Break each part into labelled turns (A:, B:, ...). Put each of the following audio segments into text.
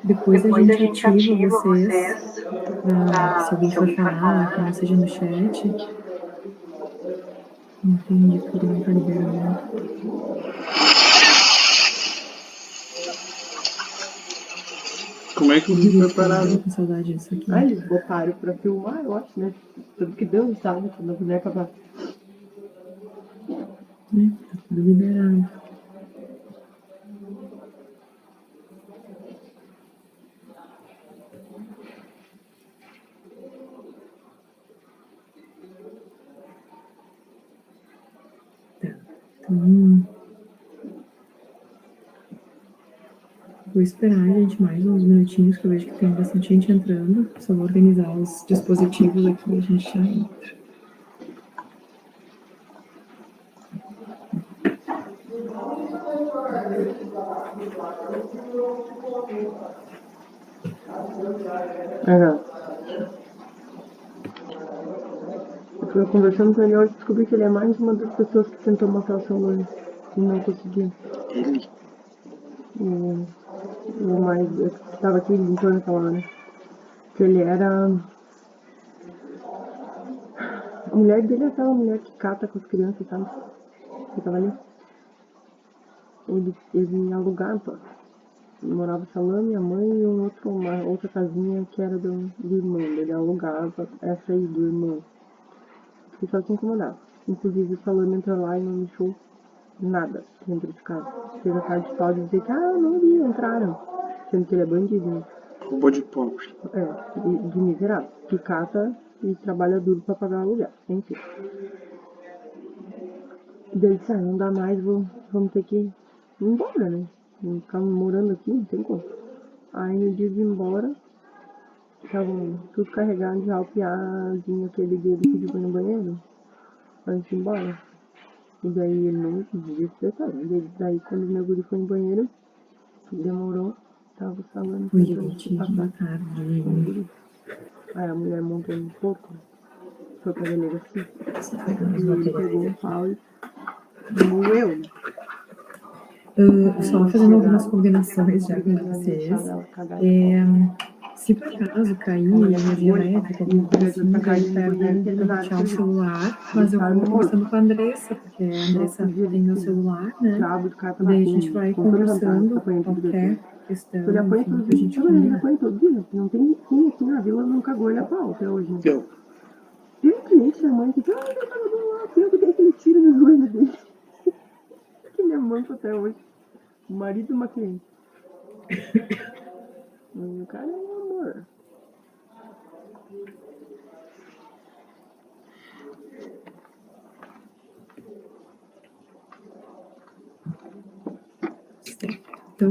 A: Depois a gente ativa vocês, se alguém for falar, que não seja no chat. Entendi que ele não tá liberando.
B: Como é que vocês prepararam?
A: Com saudade disso aqui.
C: Eles botaram pra filmar, eu acho, né? Tudo que deu, sabe? Quando a boneca vai.
A: Tá tudo liberado. Então, vou esperar, gente, mais uns minutinhos, que eu vejo que tem bastante gente entrando. Só vou organizar os dispositivos aqui e a gente já entra.
C: Eu fui conversando com ele hoje, descobri que ele é mais uma das pessoas que tentou matar o seu Luiz e não conseguiu.
B: Ele?
C: O mais que estava aqui em torno daquela hora. Que ele era. A mulher dele é aquela mulher que cata com as crianças, sabe? Que tava ali. Ele alugava. Morava Salame, a mãe e uma outra casinha que era do irmão. Ele alugava essa aí do irmão. Que só se incomodava. Inclusive o Salame entrou lá e não deixou nada dentro de casa. Fez a cara de pau de dizer que não vi, entraram. Sendo que ele é bandido, né?
B: Roubo de pobre.
C: De miserável. Que cata e trabalha duro pra pagar o aluguel. Enfim. Daí disse, não dá mais, vamos ter que ir embora, né? Vamos ficar morando aqui, não tem como. Aí no dia de ir embora, estavam tudo carregado já, o piazinho aquele dele pediu pra ir no banheiro, antes de ir embora. E daí ele não devia se detalhe. Daí quando o meu guri foi no banheiro, demorou, tava falando
A: Oi, gente, boa tarde.
C: Aí a mulher montou um pouco, foi pra delegacia, e ele pegou um pau e moeu, né?
A: Só fazendo algumas combinações já com vocês. Se por acaso cair energia elétrica, alguma coisa assim, eu pego pra retirar o celular, mas eu vou conversando com a Andressa, porque a Andressa tem meu celular, né? E daí a gente vai conversando, qualquer questão, enfim, que a gente
C: combinar. Ele apanha todo dia, não tem ninguém aqui na vila, não cagou ele a pau até hoje.
B: Eu.
C: Tem um cliente da mãe que eu tava do lado, eu que dei aquele tiro no joelho dele. Que ele é manco até hoje. O marido de uma cliente. O cara é um amor.
A: Então,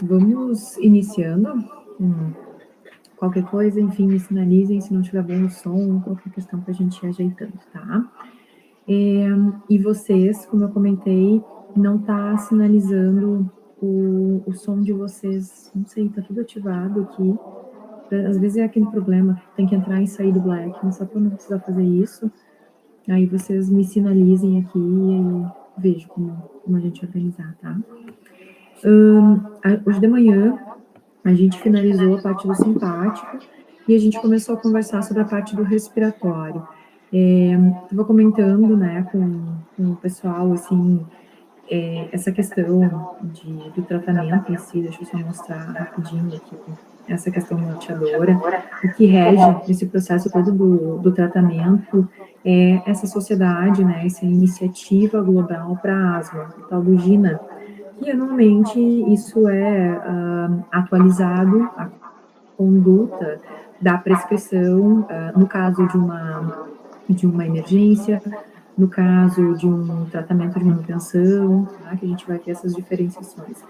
A: vamos iniciando. Qualquer coisa, enfim, me sinalizem se não tiver bom o som, qualquer questão pra gente ir ajeitando, tá? E vocês, como eu comentei, não tá sinalizando o som de vocês, não sei, tá tudo ativado aqui. Às vezes é aquele problema, tem que entrar e sair do Black, mas só para não precisar fazer isso, aí vocês me sinalizem aqui e aí vejo como a gente organizar, tá? Hoje de manhã, a gente finalizou a parte do simpático e a gente começou a conversar sobre a parte do respiratório. Estava comentando, né, com o pessoal, assim, essa questão do tratamento em si. Deixa eu só mostrar rapidinho aqui essa questão norteadora. O que rege esse processo todo do tratamento é essa sociedade, né, essa iniciativa global para asma, o tal do GINA, que anualmente isso é atualizado, a conduta da prescrição, no caso de uma emergência, no caso de um tratamento de manutenção, tá? Que a gente vai ter essas diferenciações.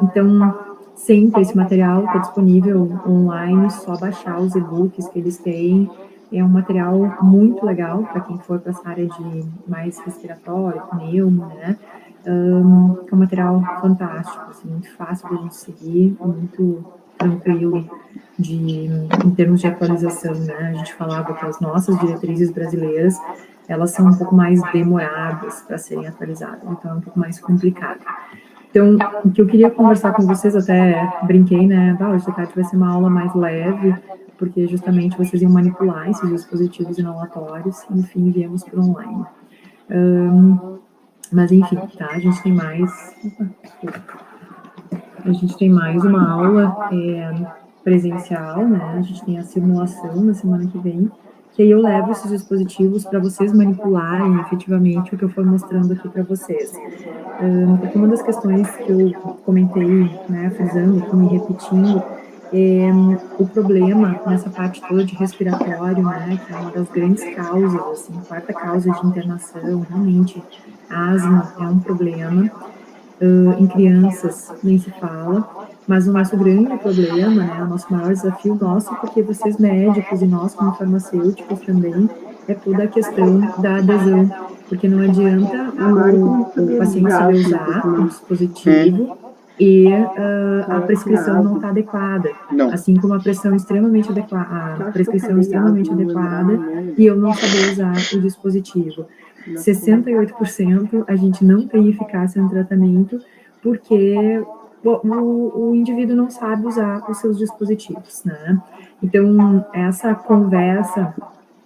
A: Então, sempre esse material está disponível online, só baixar os e-books que eles têm. É um material muito legal para quem for para essa área de mais respiratório, pneumo, né? É um material fantástico, assim, muito fácil da gente seguir, muito tranquilo em termos de atualização, né? A gente falava que as nossas diretrizes brasileiras, elas são um pouco mais demoradas para serem atualizadas, então é um pouco mais complicado. Então, o que eu queria conversar com vocês, até brinquei, né, hoje à tarde vai ser uma aula mais leve, porque justamente vocês iam manipular esses dispositivos inalatórios, enfim, viemos para online. Mas enfim, tá, a gente tem mais uma aula presencial, né, a gente tem a simulação na semana que vem, que aí eu levo esses dispositivos para vocês manipularem efetivamente o que eu for mostrando aqui para vocês. Porque uma das questões que eu comentei, né, frisando aqui, me repetindo, é o problema nessa parte toda de respiratório, né, que é uma das grandes causas, assim, quarta causa de internação, realmente, asma é um problema, em crianças nem se fala, mas o nosso grande problema, né, o nosso maior desafio nosso, porque vocês médicos e nós como farmacêuticos também, é toda a questão da adesão, porque não adianta o paciente saber usar o dispositivo e a prescrição não está adequada, assim como a prescrição extremamente adequada e eu não saber usar o dispositivo. 68% a gente não tem eficácia no tratamento porque o indivíduo não sabe usar os seus dispositivos, né? Então, essa conversa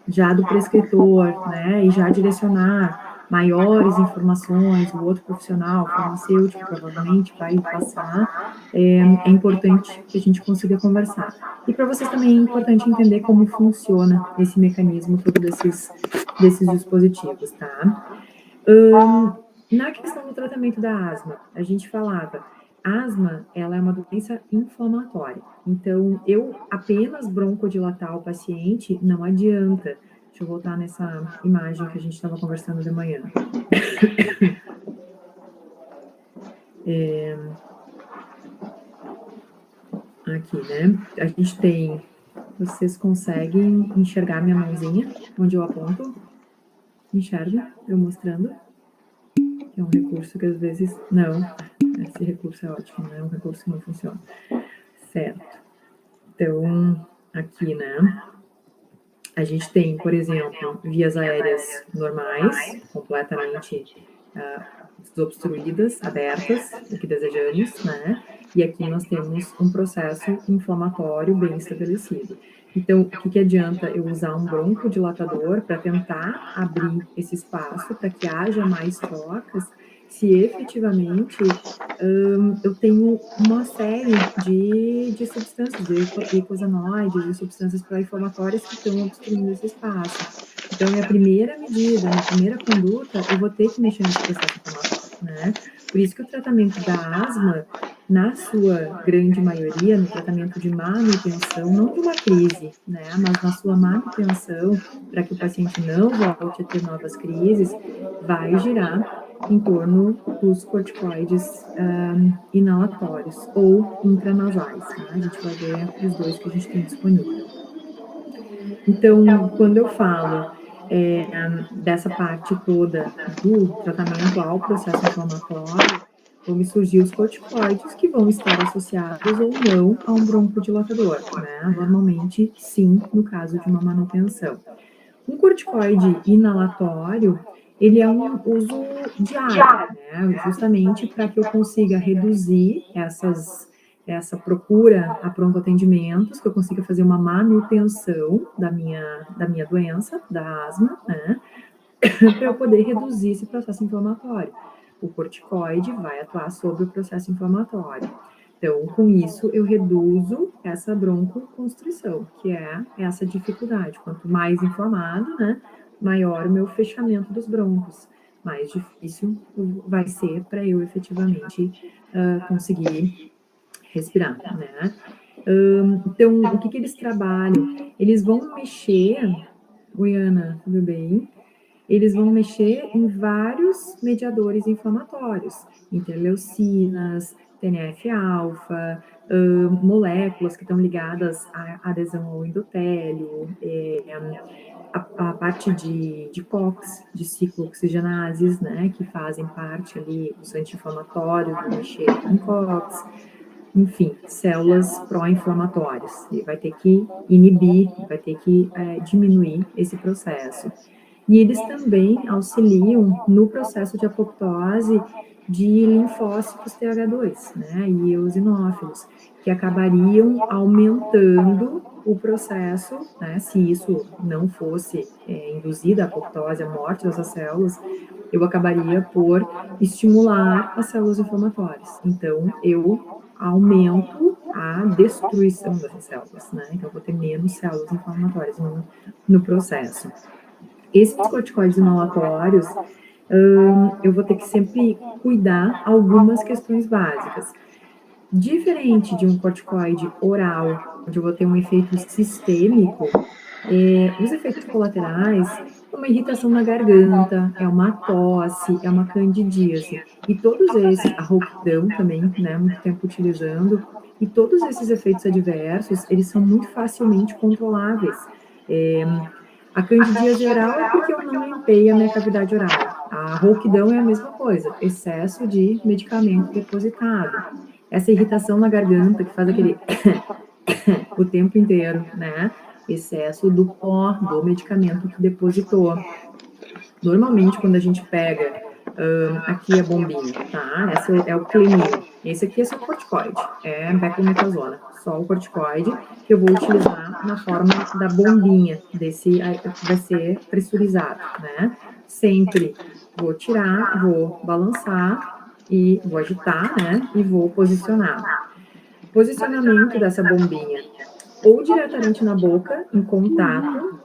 A: já do prescritor, né, e já direcionar maiores informações, o outro profissional, farmacêutico, provavelmente vai passar, é importante que a gente consiga conversar. E para vocês também é importante entender como funciona esse mecanismo todo desses dispositivos, tá? Na questão do tratamento da asma, a gente falava, asma, ela é uma doença inflamatória. Então, eu apenas broncodilatar o paciente não adianta. Deixa eu voltar nessa imagem que a gente estava conversando de manhã. Aqui, né? A gente tem... Vocês conseguem enxergar minha mãozinha, onde eu aponto? Enxerga? Eu mostrando? Que é um recurso que às vezes... Não, esse recurso é ótimo, né? É um recurso que não funciona. Certo. Então, aqui, né? A gente tem, por exemplo, vias aéreas normais, completamente desobstruídas, abertas, o que desejamos, né? E aqui nós temos um processo inflamatório bem estabelecido. Então, o que adianta eu usar um broncodilatador para tentar abrir esse espaço para que haja mais trocas, se efetivamente eu tenho uma série de substâncias, de eicosanoides, de substâncias pró-inflamatórias que estão obstruindo esse espaço. Então, minha primeira medida, minha primeira conduta, eu vou ter que mexer nesse processo inflamatório, né? Por isso que o tratamento da asma, na sua grande maioria, no tratamento de manutenção, não de uma crise, né? Mas na sua manutenção, para que o paciente não volte a ter novas crises, vai girar em torno dos corticoides inalatórios ou intranasais, tá? A gente vai ver os dois que a gente tem disponível. Então, quando eu falo dessa parte toda do tratamento ao processo inflamatório, vão me surgir os corticoides que vão estar associados ou não a um broncodilatador, né? Normalmente, sim, no caso de uma manutenção. Um corticoide inalatório, ele é um uso diário, né? Justamente para que eu consiga reduzir essa procura a pronto atendimentos, que eu consiga fazer uma manutenção da minha doença, da asma, né? Para eu poder reduzir esse processo inflamatório. O corticoide vai atuar sobre o processo inflamatório. Então, com isso, eu reduzo essa broncoconstrição, que é essa dificuldade. Quanto mais inflamado, né, maior o meu fechamento dos broncos. Mais difícil vai ser para eu efetivamente conseguir respirar, né? Então, o que eles trabalham? Eles vão mexer... Oi, Ana, tudo bem? Eles vão mexer em vários mediadores inflamatórios, interleucinas, TNF-alfa, moléculas que estão ligadas à adesão ao endotélio, a parte de COX, de ciclooxigenases, né, que fazem parte ali dos anti-inflamatórios, vão mexer em COX, enfim, células pró-inflamatórias, e vai ter que inibir, vai ter que diminuir esse processo. e eles também auxiliam no processo de apoptose de linfócitos TH2, né, e eosinófilos, que acabariam aumentando o processo, né, se isso não fosse induzida a apoptose, a morte dessas células, eu acabaria por estimular as células inflamatórias. Então, eu aumento a destruição dessas células, né? Então, eu vou ter menos células inflamatórias no processo. Esses corticoides inalatórios, eu vou ter que sempre cuidar algumas questões básicas. Diferente de um corticoide oral, onde eu vou ter um efeito sistêmico, os efeitos colaterais, uma irritação na garganta, é uma tosse, é uma candidíase. E todos esses, a rouquidão também, né, muito tempo utilizando, e todos esses efeitos adversos, eles são muito facilmente controláveis. A candidíase oral é porque eu não limpei a minha cavidade oral. A rouquidão é a mesma coisa, excesso de medicamento depositado. Essa irritação na garganta que faz aquele o tempo inteiro, né? Excesso do pó, do medicamento que depositou. Normalmente, quando a gente pega aqui a bombinha, tá? Esse é o Clenil. Esse aqui é só corticoide, é beclometasona, só o corticoide que eu vou utilizar na forma da bombinha, desse que vai ser pressurizado, né? Sempre vou tirar, vou balançar e vou agitar, né? E vou posicionar. Posicionamento dessa bombinha ou diretamente na boca, em contato,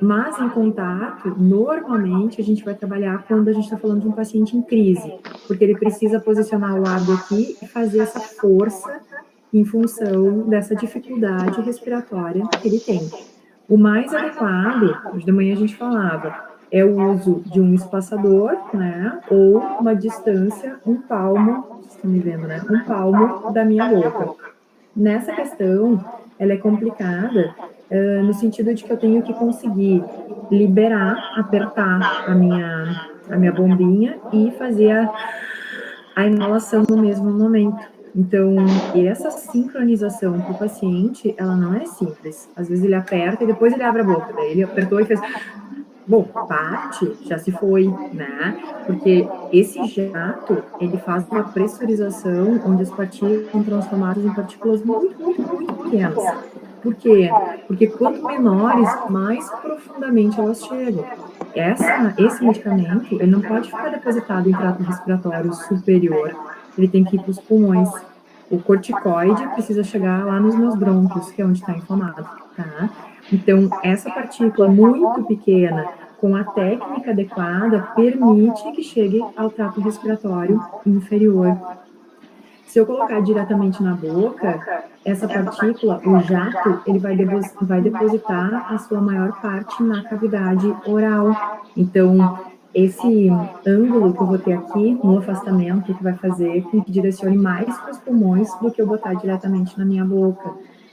A: mas em contato, normalmente a gente vai trabalhar quando a gente está falando de um paciente em crise, porque ele precisa posicionar o lábio aqui e fazer essa força em função dessa dificuldade respiratória que ele tem. O mais adequado, hoje de manhã a gente falava, é o uso de um espaçador, né, ou uma distância, um palmo, vocês estão me vendo, né, um palmo da minha boca. Nessa questão, ela é complicada no sentido de que eu tenho que conseguir liberar, apertar a minha bombinha e fazer a inalação no mesmo momento. Então, essa sincronização para o paciente, ela não é simples. Às vezes ele aperta e depois ele abre a boca. Daí ele apertou e fez... Bom, parte já se foi, né? Porque esse jato, ele faz uma pressurização onde as partículas são transformadas em partículas muito, muito, muito pequenas. Por quê? Porque quanto menores, mais profundamente elas chegam. Esse medicamento, ele não pode ficar depositado em trato respiratório superior, ele tem que ir para os pulmões. O corticoide precisa chegar lá nos meus brônquios, que é onde está inflamado, tá? Então, essa partícula muito pequena, com a técnica adequada, permite que chegue ao trato respiratório inferior. Se eu colocar diretamente na boca, essa partícula, o jato, ele vai depositar a sua maior parte na cavidade oral. Então, esse ângulo que eu vou ter aqui no afastamento, que vai fazer com que direcione mais para os pulmões do que eu botar diretamente na minha boca.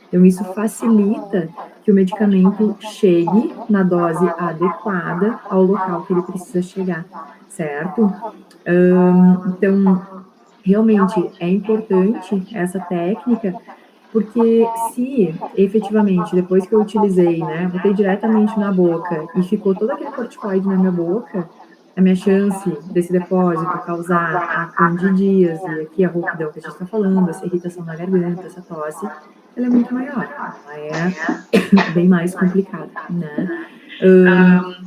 A: Então, isso facilita que o medicamento chegue na dose adequada ao local que ele precisa chegar, certo? Então, realmente é importante essa técnica, porque se efetivamente, depois que eu utilizei, né, botei diretamente na boca e ficou todo aquele corticoide na minha boca, a minha chance desse depósito causar a candidíase, aqui a rouquidão que a gente está falando, essa irritação na garganta, essa tosse, ela é muito maior, ela é bem mais complicada, né?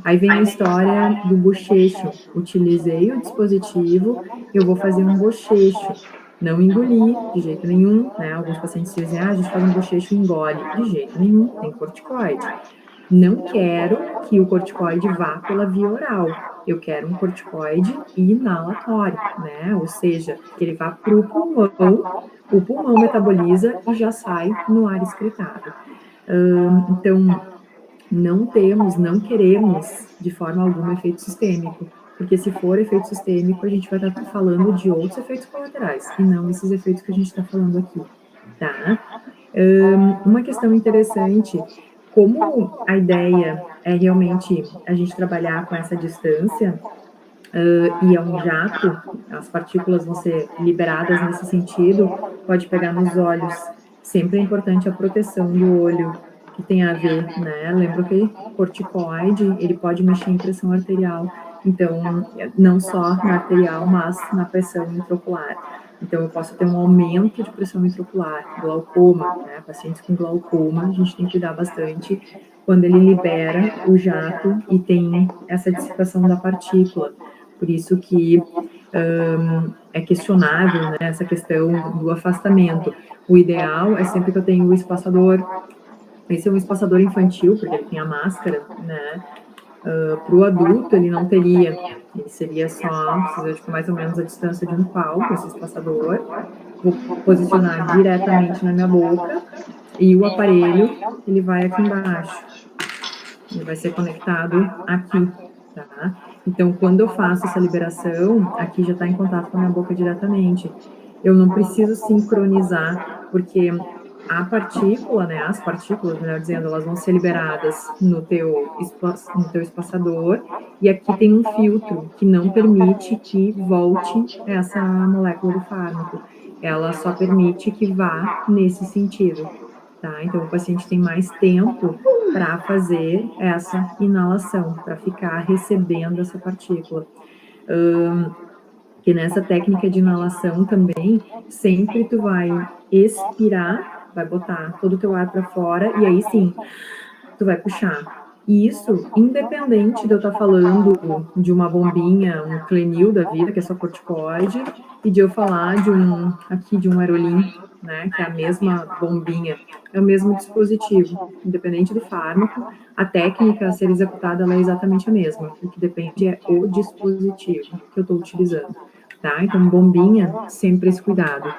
A: Aí vem a história do bochecho. Utilizei o dispositivo, eu vou fazer um bochecho. Não engolir de jeito nenhum, né? Alguns pacientes dizem, a gente faz um bochecho e engole. De jeito nenhum, tem corticoide. Não quero que o corticoide vá pela via oral. Eu quero um corticoide inalatório, né? Ou seja, que ele vá para o pulmão metaboliza e já sai no ar excretado. Então, não queremos de forma alguma efeito sistêmico, porque se for efeito sistêmico, a gente vai estar falando de outros efeitos colaterais, e não esses efeitos que a gente está falando aqui, tá? Uma questão interessante, como a ideia é realmente a gente trabalhar com essa distância, e é um jato, as partículas vão ser liberadas nesse sentido, pode pegar nos olhos, sempre é importante a proteção do olho, que tem a ver, né? Lembra que corticoide, ele pode mexer em pressão arterial, então, não só na arterial, mas na pressão intraocular. Então, eu posso ter um aumento de pressão intraocular, glaucoma, né? Pacientes com glaucoma, a gente tem que cuidar bastante quando ele libera o jato e tem essa dissipação da partícula. Por isso que é questionável, né, essa questão do afastamento. O ideal é sempre que eu tenho o espaçador. Esse é um espaçador infantil, porque ele tem a máscara, né? Para o adulto, ele não teria. Ele seria só, precisa de mais ou menos a distância de um palmo, esse espaçador. Vou posicionar diretamente na minha boca e o aparelho, ele vai aqui embaixo. Ele vai ser conectado aqui, tá? Então, quando eu faço essa liberação, aqui já está em contato com a minha boca diretamente. Eu não preciso sincronizar, porque a partícula, né, as partículas, melhor dizendo, elas vão ser liberadas no teu espaçador, e aqui tem um filtro que não permite que volte essa molécula do fármaco. Ela só permite que vá nesse sentido, tá? Então, o paciente tem mais tempo para fazer essa inalação, para ficar recebendo essa partícula. Que nessa técnica de inalação também, sempre tu vai expirar, vai botar todo o teu ar para fora, e aí sim, tu vai puxar. E isso, independente de eu estar falando de uma bombinha, um Clenil da vida, que é só corticoide, e de eu falar de um Aerolim, né, que é a mesma bombinha, é o mesmo dispositivo, independente do fármaco, a técnica a ser executada ela é exatamente a mesma, o que depende é o dispositivo que eu estou utilizando, tá? Então, bombinha, sempre esse cuidado.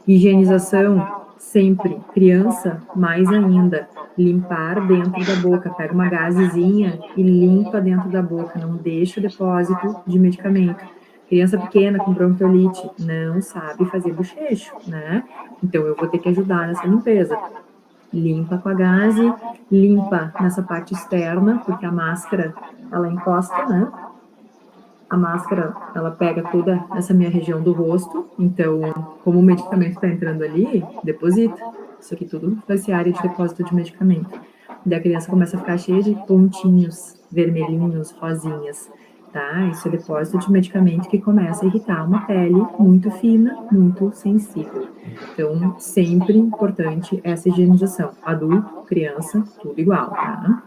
A: Higienização, sempre. Criança, mais ainda. Limpar dentro da boca. Pega uma gazezinha e limpa dentro da boca. Não deixa depósito de medicamento. Criança pequena com bronquiolite não sabe fazer bochecho, né? Então, eu vou ter que ajudar nessa limpeza. Limpa com a gaze, limpa nessa parte externa, porque a máscara, ela encosta, né? A máscara, ela pega toda essa minha região do rosto, então, como o medicamento está entrando ali, deposita. Isso aqui tudo vai ser área de depósito de medicamento. Daí a criança começa a ficar cheia de pontinhos vermelhinhos, rosinhas, tá? Isso é depósito de medicamento que começa a irritar uma pele muito fina, muito sensível. Então, sempre importante essa higienização. Adulto, criança, tudo igual, tá?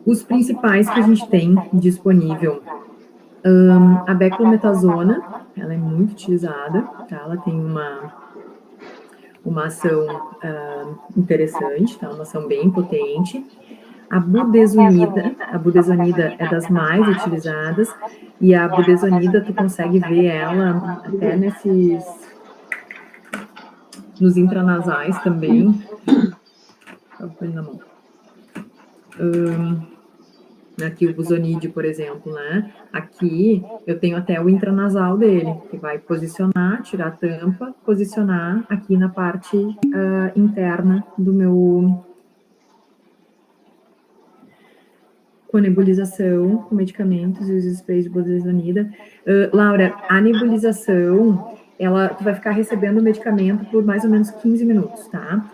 A: Os principais que a gente tem disponível, a beclometasona, ela é muito utilizada, tá? Ela tem uma ação interessante, tá? Uma ação bem potente. A budesonida é das mais utilizadas, e a budesonida tu consegue ver ela até nos intranasais também. Tá na mão. Aqui o Buzonide, por exemplo, né? Aqui eu tenho até o intranasal dele, que vai posicionar, tirar a tampa, posicionar aqui na parte interna do meu... com a nebulização, com medicamentos e os sprays de budesonida. Laura, a nebulização, tu vai ficar recebendo o medicamento por mais ou menos 15 minutos, tá?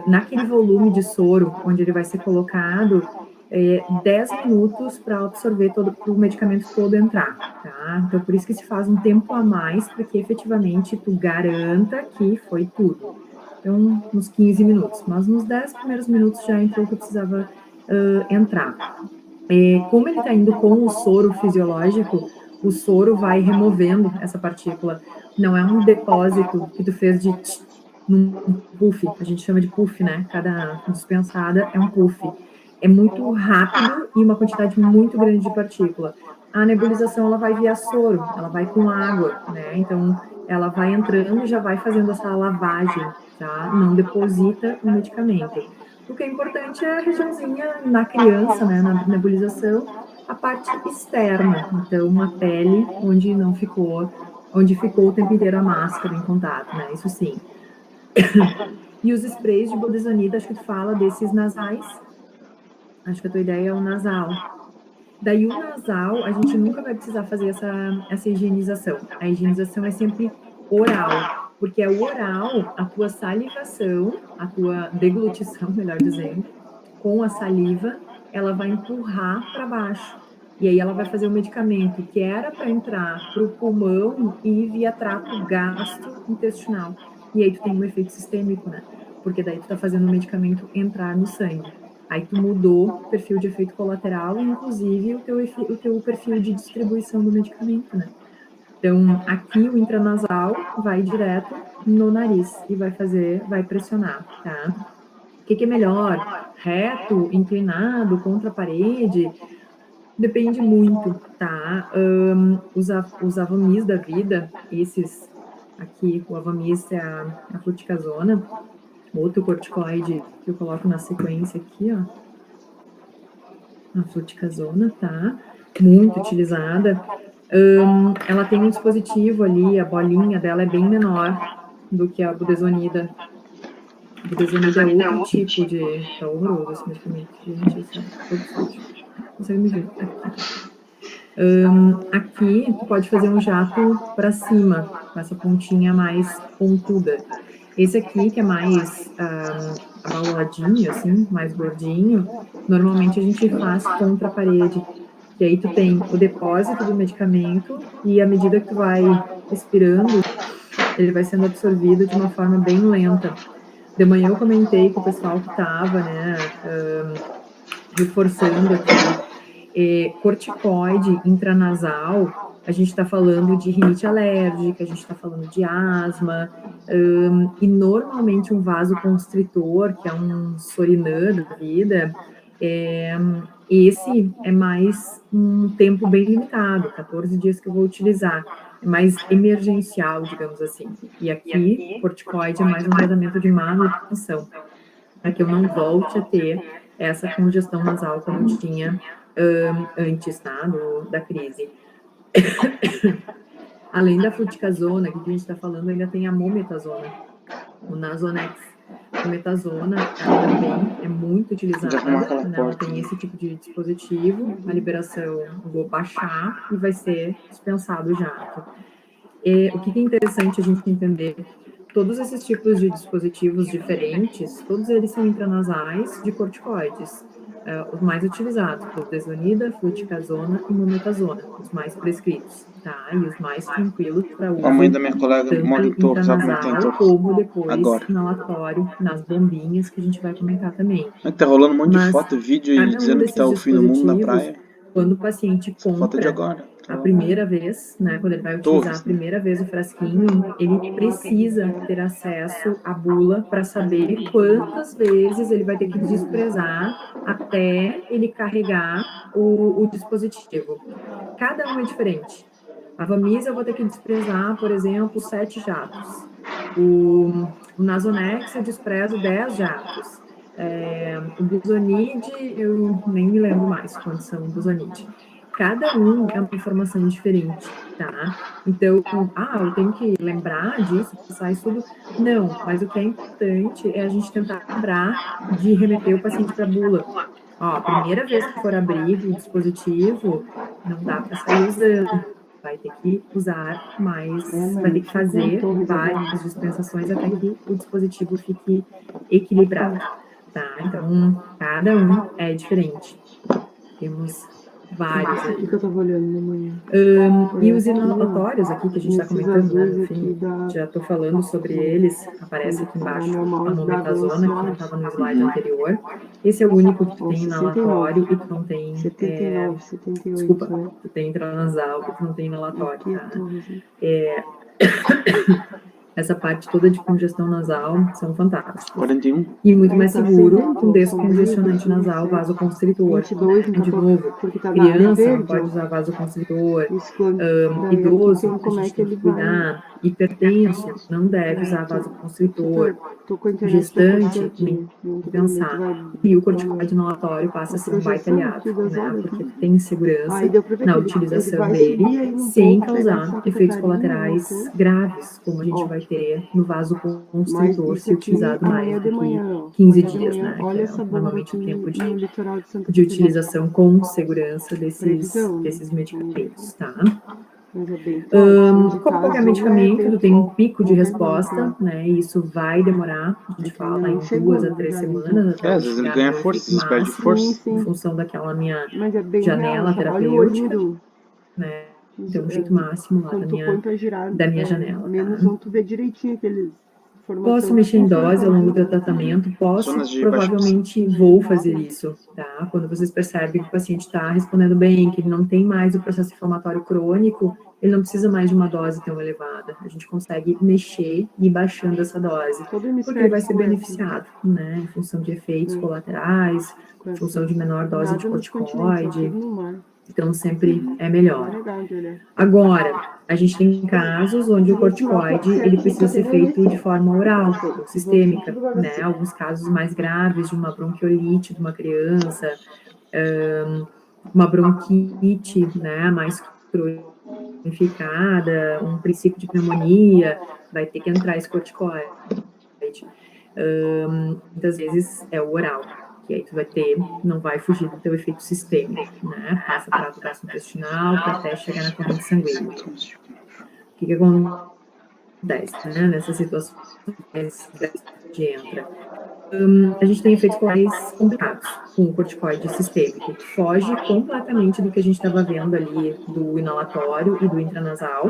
A: Naquele volume de soro, onde ele vai ser colocado, 10 minutos para absorver para o medicamento todo entrar, tá? Então, por isso que se faz um tempo a mais, para que efetivamente tu garanta que foi tudo. Então, uns 15 minutos, mas nos 10 primeiros minutos já entrou o que precisava entrar. Como ele está indo com o soro fisiológico, o soro vai removendo essa partícula. Não é um depósito que tu fez num puff, a gente chama de puff, né? Cada dispensada é um puff. É muito rápido e uma quantidade muito grande de partícula. A nebulização, ela vai via soro, ela vai com água, né? Então, ela vai entrando e já vai fazendo essa lavagem, tá? Não deposita o medicamento. O que é importante é a regiãozinha na criança, né, na nebulização, a parte externa, então uma pele onde ficou o tempo inteiro a máscara em contato, né, isso sim. E os sprays de budesonida, acho que tu fala desses nasais, acho que a tua ideia é o nasal. Daí o nasal, a gente nunca vai precisar fazer essa higienização. A higienização é sempre oral. Porque é o oral, a tua salivação, a tua deglutição, melhor dizendo, com a saliva, ela vai empurrar para baixo. E aí ela vai fazer o medicamento que era para entrar para o pulmão e ir via trato gastrointestinal. E aí tu tem um efeito sistêmico, né? Porque daí tu tá fazendo o medicamento entrar no sangue. Aí tu mudou o perfil de efeito colateral e, inclusive, o teu perfil de distribuição do medicamento, né? Então, aqui o intranasal vai direto no nariz e vai pressionar, tá? O que é melhor? Reto, inclinado, contra a parede? Depende muito, tá? Os Avamis da vida, esses aqui, o Avamis é a fluticasona, outro corticoide que eu coloco na sequência aqui, ó. A fluticasona, tá? Muito utilizada. Ela tem um dispositivo ali, a bolinha dela é bem menor do que a budesonida. A budesonida é outro tipo de... Tá horroroso esse medicamento, gente, isso é todo sujo. Consegue me ver? Aqui, tu pode fazer um jato para cima, com essa pontinha mais pontuda. Esse aqui, que é mais abauladinho, assim, mais gordinho, normalmente a gente faz contra a parede. E aí tu tem o depósito do medicamento e à medida que tu vai expirando, ele vai sendo absorvido de uma forma bem lenta. De manhã eu comentei com o pessoal que estava, né, reforçando aqui, corticoide intranasal, a gente está falando de rinite alérgica, a gente está falando de asma, e normalmente um vasoconstritor, que é um Sorinã da vida, esse é mais um tempo bem limitado, 14 dias que eu vou utilizar, é mais emergencial, digamos assim. E aqui, corticoide é mais um tratamento de manutenção, para que eu não volte a ter essa congestão nasal como eu tinha antes, tá, da crise. Além da fluticasona, que a gente está falando, ainda tem a mometasona, o Nasonex. A mometasona, ela também é muito utilizada, né? Ela tem esse tipo de dispositivo, a liberação eu vou baixar e vai ser dispensado o jato. O que é interessante a gente entender, todos esses tipos de dispositivos diferentes, todos eles são intranasais de corticoides. Os mais utilizados, budesonida, fluticasona e mometasona, os mais prescritos, tá? E os mais tranquilos para uso,
B: a mãe da minha colega
A: tanto
B: monitor,
A: intranasal como depois
B: agora.
A: inalatório, nas bombinhas, que a gente vai comentar também.
B: Tá rolando um monte de
A: Mas
B: foto, vídeo e dizendo que tá o fim do mundo na praia.
A: Quando o paciente
B: Foto de
A: compra
B: agora.
A: a primeira vez, né, quando ele vai utilizar a primeira vez o frasquinho, ele precisa ter acesso à bula para saber quantas vezes ele vai ter que desprezar até ele carregar o dispositivo. Cada um é diferente. A Vamisa eu vou ter que desprezar, por exemplo, 7 jatos. O Nasonex eu desprezo 10 jatos. O Buzonide, eu nem me lembro mais quantos são o Buzonide. Cada um é uma informação diferente, tá? Então, eu tenho que lembrar disso, passar isso tudo. Não, mas o que é importante é a gente tentar lembrar de remeter o paciente para a bula. Ó, a primeira vez que for abrir o dispositivo, não dá para sair usando. Vai ter que usar mais, vai ter que fazer várias dispensações até que o dispositivo fique equilibrado, tá? Então, cada um é diferente. Temos vários aí.
C: O que eu tava olhando na manhã?
A: E os inalatórios aqui que a gente está comentando, né, no fim, já estou falando sobre eles, aparece aqui embaixo a mometasona, que não estava no slide anterior. Esse é o único que tu tem inalatório e tu não tem...
C: 79, 78,
A: desculpa,
C: né?
A: tu tem intranasal e tu não tem inalatório, tá? Essa parte toda de congestão nasal são fantásticos.
B: 41.
A: E muito mais seguro que um descongestionante nasal vasoconstritor. De novo, criança não pode usar vasoconstritor, idoso, a gente tem que cuidar, hipertenso não deve usar vasoconstritor, gestante, tem que pensar. E o corticoide inalatório passa a ser um baita aliado, né? Porque tem segurança na utilização dele, sem causar efeitos colaterais graves, como a gente vai ter no vasoconstritor se utilizado mais do que 15 dias, né? Que é normalmente o tempo de utilização com segurança desses medicamentos, tá?
C: Mas é bem forte.
A: Como qualquer medicamento, tu tem um pico de resposta, né? E isso vai demorar, a gente fala, em 2 a 3 semanas até
B: às vezes ele ganha força, às vezes perde força.
A: em função daquela minha
C: Mas é bem
A: janela
C: real. Olha o olhinho
A: terapêutica, né? Então, o jeito máximo lá
C: quando tu põe pra girar,
A: da minha janela.
C: menos
A: Tá?
C: um, tu vê direitinho aqueles
A: Posso mexer em dose ao longo do tratamento? Posso,
B: Zonas de
A: provavelmente vou fazer isso, tá? Quando vocês percebem que o paciente está respondendo bem, que ele não tem mais o processo inflamatório crônico, ele não precisa mais de uma dose tão elevada. A gente consegue mexer e ir baixando essa dose, porque ele vai ser beneficiado, né? Em função de efeitos colaterais, em função de menor dose de corticoide. Então, sempre é melhor. Agora, a gente tem casos onde o corticoide ele precisa ser feito de forma oral, ou sistêmica, né? Alguns casos mais graves de uma bronquiolite de uma criança, uma bronquite, né, mais cronificada, um princípio de pneumonia, vai ter que entrar esse corticoide. Muitas vezes é o oral, que aí tu vai ter, não vai fugir do teu efeito sistêmico, né? Passa para o gastrointestinal até chegar na corrente sanguínea. O que acontece, né? Nessas situações que entra. A gente tem efeitos colaterais complicados com o corticoide sistêmico, que foge completamente do que a gente estava vendo ali do inalatório e do intranasal,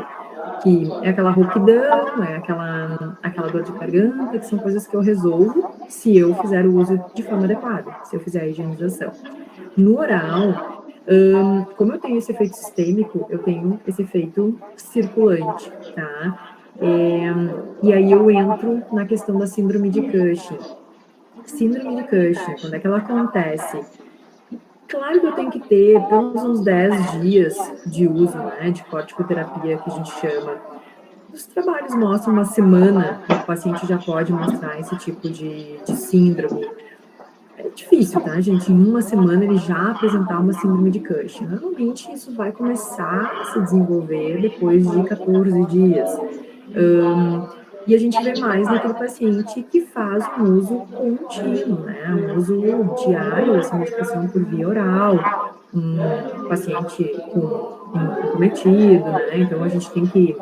A: que é aquela rouquidão, é aquela dor de garganta, que são coisas que eu resolvo se eu fizer o uso de forma adequada, se eu fizer a higienização. No oral, como eu tenho esse efeito sistêmico, eu tenho esse efeito circulante, tá? E aí eu entro na questão da síndrome de Cushing. Síndrome de Cushing, quando é que ela acontece? Claro que eu tenho que ter pelo menos uns 10 dias de uso, né, de corticoterapia, que a gente chama. Os trabalhos mostram uma semana, o paciente já pode mostrar esse tipo de síndrome. É difícil, tá, gente? Em uma semana ele já apresentar uma síndrome de Cushing. Normalmente isso vai começar a se desenvolver depois de 14 dias. E a gente vê mais naquele paciente que faz um uso contínuo, né? Um uso diário dessa medicação por via oral, um paciente comprometido, né? Então a gente tem que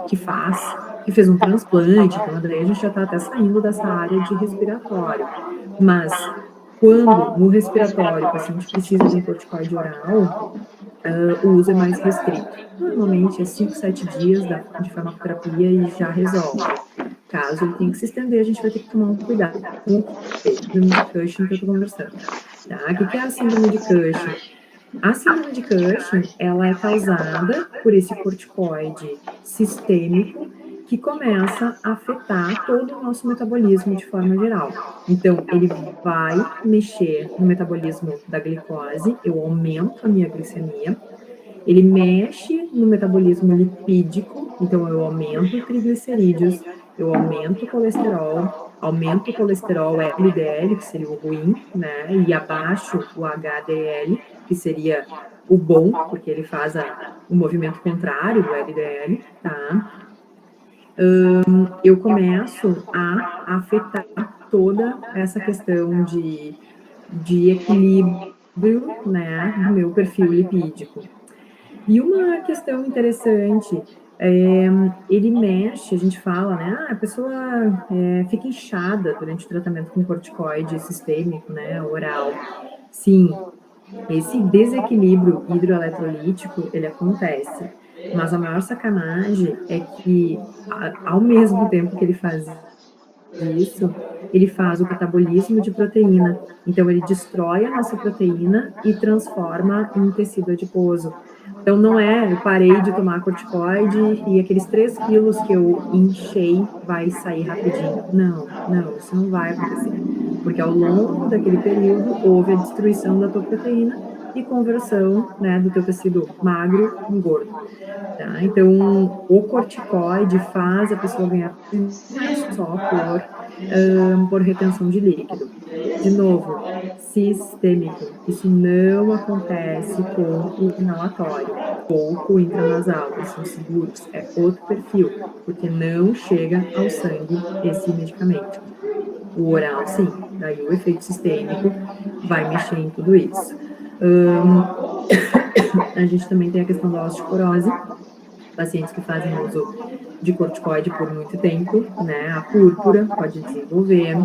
A: fez um transplante, então daí a gente já está até saindo dessa área de respiratório. Mas quando no respiratório o paciente precisa de um corticoide oral, o uso é mais restrito. Normalmente é 5, 7 dias de farmacoterapia e já resolve. Caso ele tenha que se estender, a gente vai ter que tomar um cuidado com o síndrome de Cushing que eu estou conversando. Tá? O que é a síndrome de Cushing? A síndrome de Cushing, ela é causada por esse corticoide sistêmico que começa a afetar todo o nosso metabolismo de forma geral. Então, ele vai mexer no metabolismo da glicose, eu aumento a minha glicemia, ele mexe no metabolismo lipídico, então eu aumento triglicerídeos, eu aumento o colesterol LDL, que seria o ruim, né, e abaixo o HDL, que seria o bom, porque ele faz o movimento contrário do LDL, tá? Eu começo a afetar toda essa questão de equilíbrio, né, do meu perfil lipídico. E uma questão interessante, ele mexe, a gente fala, né, a pessoa fica inchada durante o tratamento com corticoide sistêmico, né, oral. Sim, esse desequilíbrio hidroeletrolítico, ele acontece. Mas a maior sacanagem é que, ao mesmo tempo que ele faz isso, ele faz o catabolismo de proteína. Então, ele destrói a nossa proteína e transforma em tecido adiposo. Então, não é, eu parei de tomar corticoide e aqueles 3 quilos que eu inchei vai sair rapidinho. Não, isso não vai acontecer. Porque ao longo daquele período, houve a destruição da tua proteína e conversão, né, do teu tecido magro em gordo. Tá? Então, o corticoide faz a pessoa ganhar não é só por retenção de líquido. De novo, sistêmico. Isso não acontece com o inalatório ou com o intranasal, eles são seguros, é outro perfil, porque não chega ao sangue esse medicamento. O oral, sim, daí o efeito sistêmico vai mexer em tudo isso. A gente também tem a questão da osteoporose, pacientes que fazem uso de corticoide por muito tempo, né? A púrpura pode desenvolver.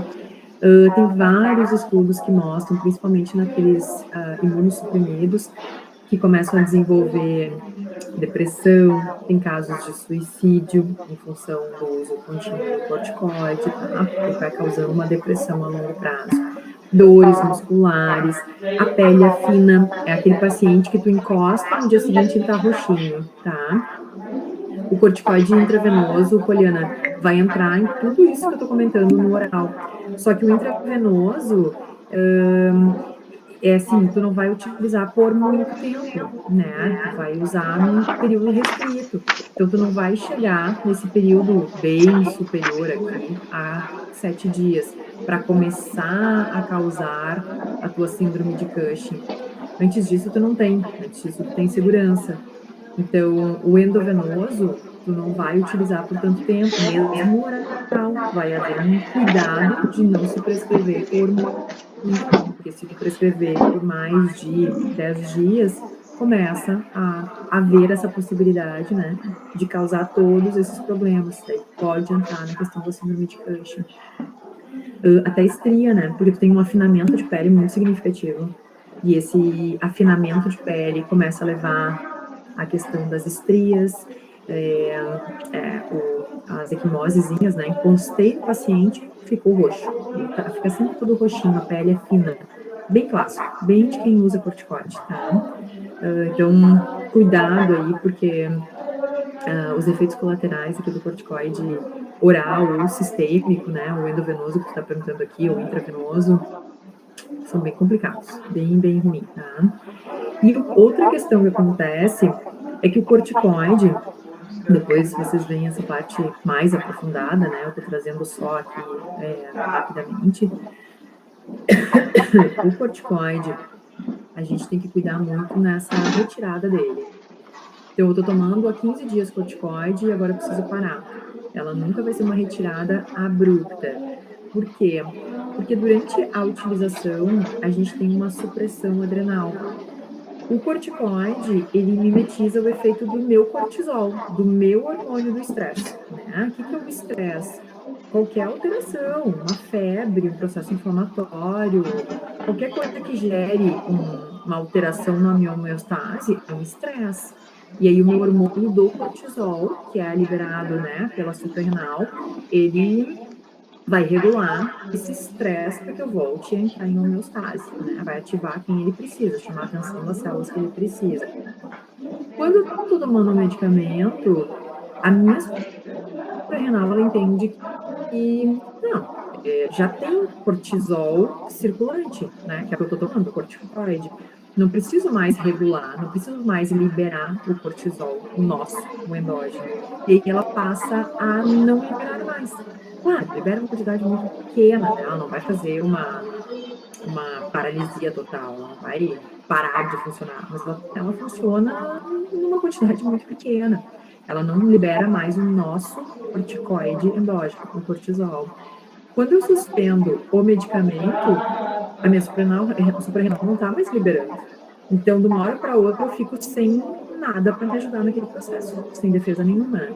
A: Tem vários estudos que mostram, principalmente naqueles imunossuprimidos, que começam a desenvolver depressão, tem casos de suicídio em função do uso contínuo do corticoide, tá? Porque vai causando uma depressão a longo prazo. Dores musculares, a pele é fina, é aquele paciente que tu encosta, no dia seguinte ele tá roxinho, tá? O corticoide intravenoso, Poliana, vai entrar em tudo isso que eu tô comentando no oral. Só que o intravenoso, é assim, tu não vai utilizar por muito tempo, né? Tu vai usar num período restrito. Então, tu não vai chegar nesse período bem superior aqui a 7 dias para começar a causar a tua síndrome de Cushing. Antes disso, tu não tem. Antes disso, tu tem segurança. Então, o endovenoso, tu não vai utilizar por tanto tempo, mesmo oral. Vai haver um cuidado de não se prescrever por muito tempo, porque se tu prescrever por mais de 10 dias, começa a haver essa possibilidade, né, de causar todos esses problemas. Daí pode entrar na questão da síndrome de Cushing. Até estria, né, porque tu tem um afinamento de pele muito significativo. E esse afinamento de pele começa a levar a questão das estrias, as equimosezinhas, né? Encostei no paciente, ficou roxo. Fica sempre todo roxinho, a pele é fina. Bem clássico, bem de quem usa corticoide, tá? Então, cuidado aí, porque os efeitos colaterais aqui do corticoide oral ou sistêmico, né? O endovenoso que tu tá perguntando aqui, ou intravenoso, são bem complicados, bem ruim, tá? E outra questão que acontece é que o corticoide, depois vocês veem essa parte mais aprofundada, né? Eu tô trazendo só aqui rapidamente. O corticoide, a gente tem que cuidar muito nessa retirada dele. Então, eu tô tomando há 15 dias corticoide e agora eu preciso parar. Ela nunca vai ser uma retirada abrupta. Por quê? Porque durante a utilização, a gente tem uma supressão adrenal. O corticoide, ele mimetiza o efeito do meu cortisol, do meu hormônio do estresse, né? O que é o estresse? Qualquer alteração, uma febre, um processo inflamatório, qualquer coisa que gere uma alteração na minha homeostase é um estresse. E aí o meu hormônio do cortisol, que é liberado, né, pela suprarrenal, ele vai regular esse estresse para que eu volte a entrar em homeostase, né? Vai ativar quem ele precisa, chamar a atenção das células que ele precisa. Quando eu estou tomando um medicamento, a minha suprarrenal, ela entende que, não, já tem cortisol circulante, né? Que é o que eu estou tomando, corticoide. Não preciso mais regular, não preciso mais liberar o cortisol, o nosso, o endógeno. E aí ela passa a não liberar mais. Claro, libera uma quantidade muito pequena, né? Ela não vai fazer uma paralisia total, ela não vai parar de funcionar, mas ela funciona numa quantidade muito pequena. Ela não libera mais o nosso corticoide endógeno, o cortisol. Quando eu suspendo o medicamento, a minha suprarrenal não está mais liberando. Então, de uma hora para outra, eu fico sem nada para me ajudar naquele processo, sem defesa nenhuma.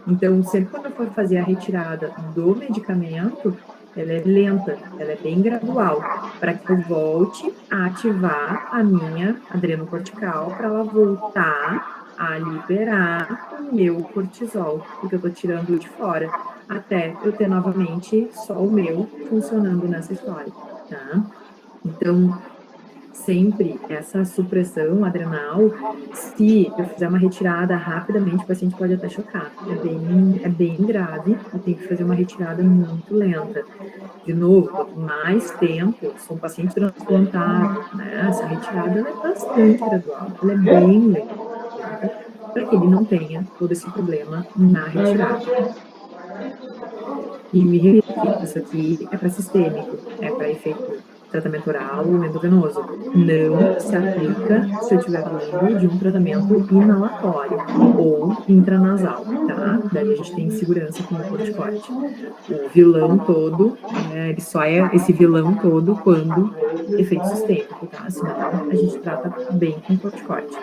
A: Então, sempre quando eu for fazer a retirada do medicamento, ela é lenta, ela é bem gradual, para que eu volte a ativar a minha adrenocortical para ela voltar a liberar o meu cortisol, porque eu estou tirando de fora, até eu ter novamente só o meu funcionando nessa história, tá? Então, sempre essa supressão adrenal, se eu fizer uma retirada rapidamente, o paciente pode até chocar. É bem grave, eu tenho que fazer uma retirada muito lenta. De novo, quanto mais tempo, sou um paciente transplantado, né? Essa retirada é bastante gradual, ela é bem lenta, para que ele não tenha todo esse problema na retirada. E me repito, isso aqui é para sistêmico, é para efeito tratamento oral ou endovenoso. Não se aplica se eu estiver falando de um tratamento inalatório ou intranasal, tá? Daí a gente tem segurança com o corticoide. O vilão todo, ele só é esse vilão todo quando efeito sistêmico, tá? Senão a gente trata bem com corticoide.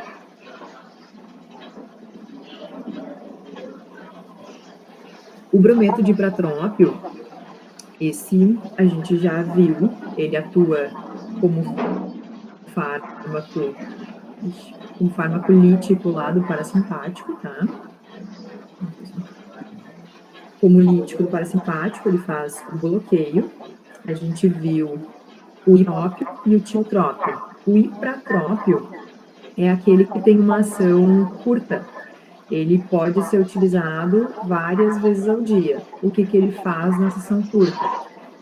A: O brometo de ipratrópio, esse a gente já viu, ele atua como fármaco lítico lá do parasimpático, tá? Como lítico do parasimpático, ele faz o bloqueio. A gente viu o ipratrópio e o tiotrópio. O ipratrópio é aquele que tem uma ação curta. Ele pode ser utilizado várias vezes ao dia. O que ele faz nessa ação curta?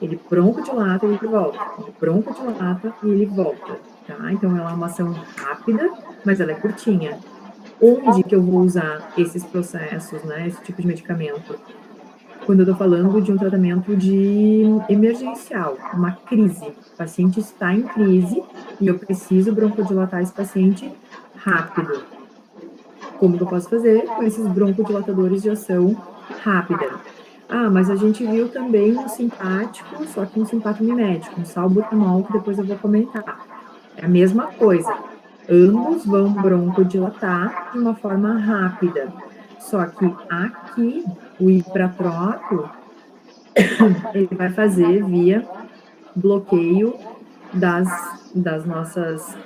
A: Ele broncodilata e ele volta. Ele broncodilata e ele volta. Tá? Então, ela é uma ação rápida, mas ela é curtinha. Onde que eu vou usar esses processos, né, esse tipo de medicamento? Quando eu estou falando de um tratamento de emergencial, uma crise. O paciente está em crise e eu preciso broncodilatar esse paciente rápido. Como que eu posso fazer? Com esses broncodilatadores de ação rápida. Ah, mas a gente viu também um simpático, só que um simpático mimético, um salbutamol, que depois eu vou comentar. É a mesma coisa. Ambos vão broncodilatar de uma forma rápida. Só que aqui, o ipratrópio, ele vai fazer via bloqueio das nossas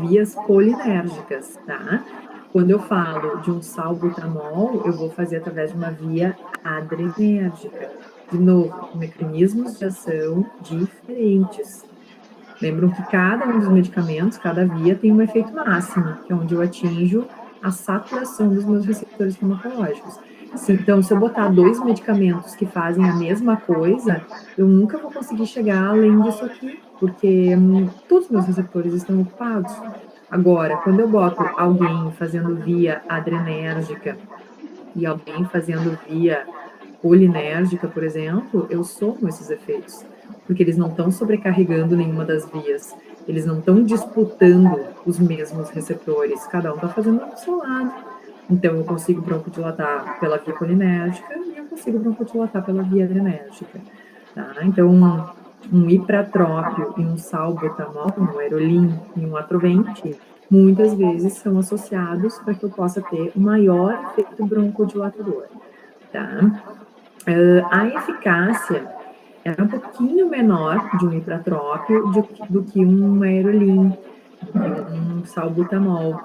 A: vias colinérgicas, tá? Quando eu falo de um salbutamol, eu vou fazer através de uma via adrenérgica. De novo, mecanismos de ação diferentes. Lembram que cada um dos medicamentos, cada via, tem um efeito máximo, que é onde eu atinjo a saturação dos meus receptores farmacológicos. Então, se eu botar 2 medicamentos que fazem a mesma coisa, eu nunca vou conseguir chegar além disso aqui, porque todos os meus receptores estão ocupados. Agora, quando eu boto alguém fazendo via adrenérgica e alguém fazendo via colinérgica, por exemplo, eu somo esses efeitos, porque eles não estão sobrecarregando nenhuma das vias, eles não estão disputando os mesmos receptores, cada um está fazendo do seu lado. Então, eu consigo broncodilatar pela via colinérgica e eu consigo broncodilatar pela via adrenérgica. Tá? Então, um ipratrópio e um salbutamol, um aerolim e um atrovente, muitas vezes são associados para que eu possa ter o maior efeito broncodilatador. Tá? A eficácia é um pouquinho menor de um ipratrópio do que um aerolim, do que um salbutamol.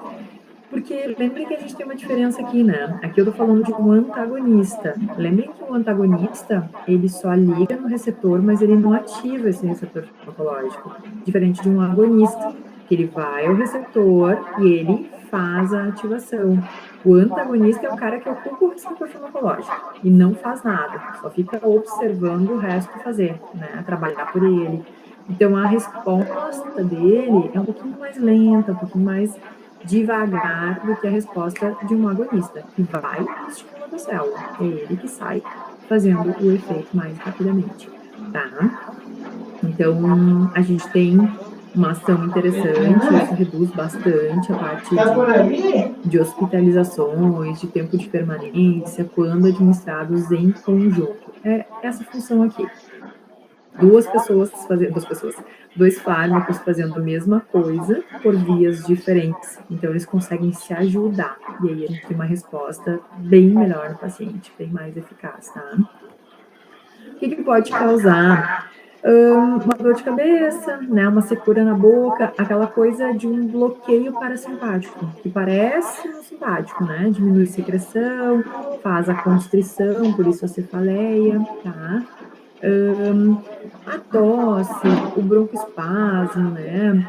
A: Porque lembrem que a gente tem uma diferença aqui, né? Aqui eu tô falando de um antagonista. Lembrem que o antagonista, ele só liga no receptor, mas ele não ativa esse receptor farmacológico. Diferente de um agonista, que ele vai ao receptor e ele faz a ativação. O antagonista é o cara que ocupa o receptor farmacológico e não faz nada, só fica observando o resto fazer, né? Trabalhar por ele. Então, a resposta dele é um pouquinho mais lenta, um pouquinho mais devagar do que a resposta de um agonista, que vai estimulando a célula. É ele que sai fazendo o efeito mais rapidamente, tá? Então, a gente tem uma ação interessante, isso reduz bastante a parte de hospitalizações, de tempo de permanência, quando administrados em conjunto. É essa função aqui. Dois fármacos fazendo a mesma coisa por vias diferentes. Então, eles conseguem se ajudar. E aí, a gente tem uma resposta bem melhor no paciente, bem mais eficaz, tá? O que pode causar? Uma dor de cabeça, né? Uma secura na boca, aquela coisa de um bloqueio parasimpático, que parece um simpático, né? Diminui a secreção, faz a constrição, por isso a cefaleia, tá? A tosse, o broncoespasmo, né?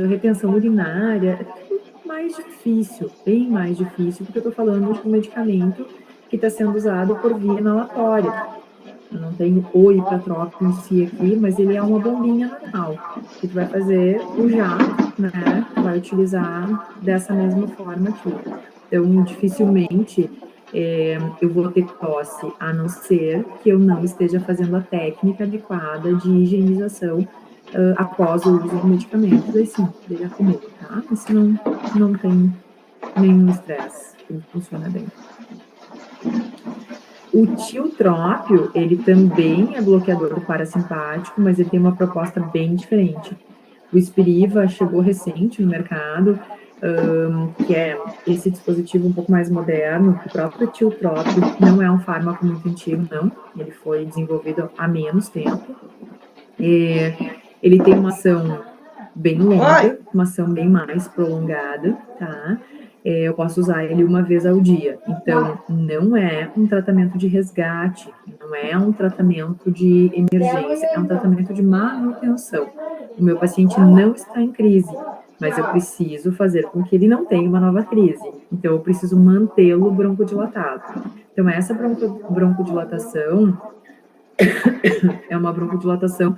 A: Retenção urinária, é tudo mais difícil, bem mais difícil, porque eu tô falando de um medicamento que está sendo usado por via inalatória. Eu não tenho o ipratrópio em si aqui, mas ele é uma bombinha anal, que tu vai fazer o jato, né? Tu vai utilizar dessa mesma forma aqui. Então, dificilmente eu vou ter tosse, a não ser que eu não esteja fazendo a técnica adequada de higienização após o uso do medicamento. Daí sim, ele acumula, tá? Mas não tem nenhum estresse, ele funciona bem. O tiotrópio, ele também é bloqueador do parasimpático, mas ele tem uma proposta bem diferente. O Spiriva chegou recente no mercado, que é esse dispositivo um pouco mais moderno, o próprio tiotrope, não é um fármaco muito antigo, não, ele foi desenvolvido há menos tempo. Ele tem uma ação bem longa, uma ação bem mais prolongada, tá? Eu posso usar ele uma vez ao dia. Então, não é um tratamento de resgate, não é um tratamento de emergência, é um tratamento de manutenção. O meu paciente não está em crise, mas eu preciso fazer com que ele não tenha uma nova crise. Então, eu preciso mantê-lo broncodilatado. Então, essa broncodilatação é uma broncodilatação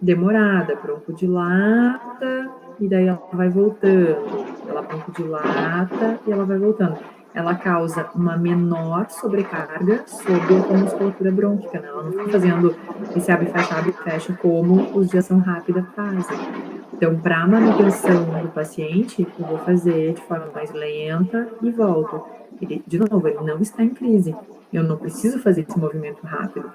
A: demorada, broncodilata, e daí ela vai voltando, ela broncodilata e ela vai voltando. Ela causa uma menor sobrecarga sobre a musculatura brônquica, né? Ela não fica fazendo esse abre e fecha como os de ação rápida fazem. Então, para manutenção do paciente, eu vou fazer de forma mais lenta e volto. Ele, de novo, ele não está em crise. Eu não preciso fazer esse movimento rápido.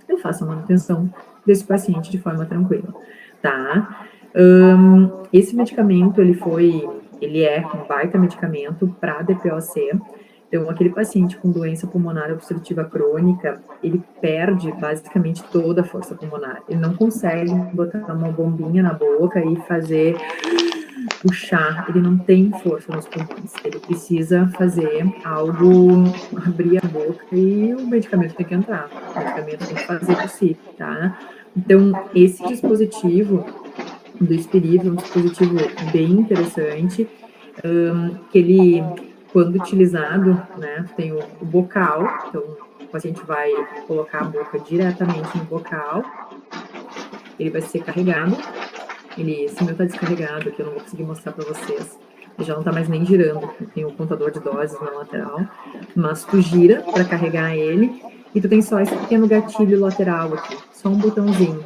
A: Eu faço a manutenção desse paciente de forma tranquila, tá? Esse medicamento, ele é um baita medicamento para DPOC. Então, aquele paciente com doença pulmonar obstrutiva crônica, ele perde basicamente toda a força pulmonar. Ele não consegue botar uma bombinha na boca e puxar, ele não tem força nos pulmões. Ele precisa fazer algo, abrir a boca e o medicamento tem que entrar. O medicamento tem que fazer por si, tá? Então, esse dispositivo do Spiriva é um dispositivo bem interessante, que ele, quando utilizado, né, tem o bocal, então o paciente vai colocar a boca diretamente no bocal, ele vai ser carregado, esse meu tá descarregado aqui, eu não vou conseguir mostrar para vocês, ele já não tá mais nem girando, tem o contador de doses na lateral, mas tu gira para carregar ele, e tu tem só esse pequeno gatilho lateral aqui, só um botãozinho.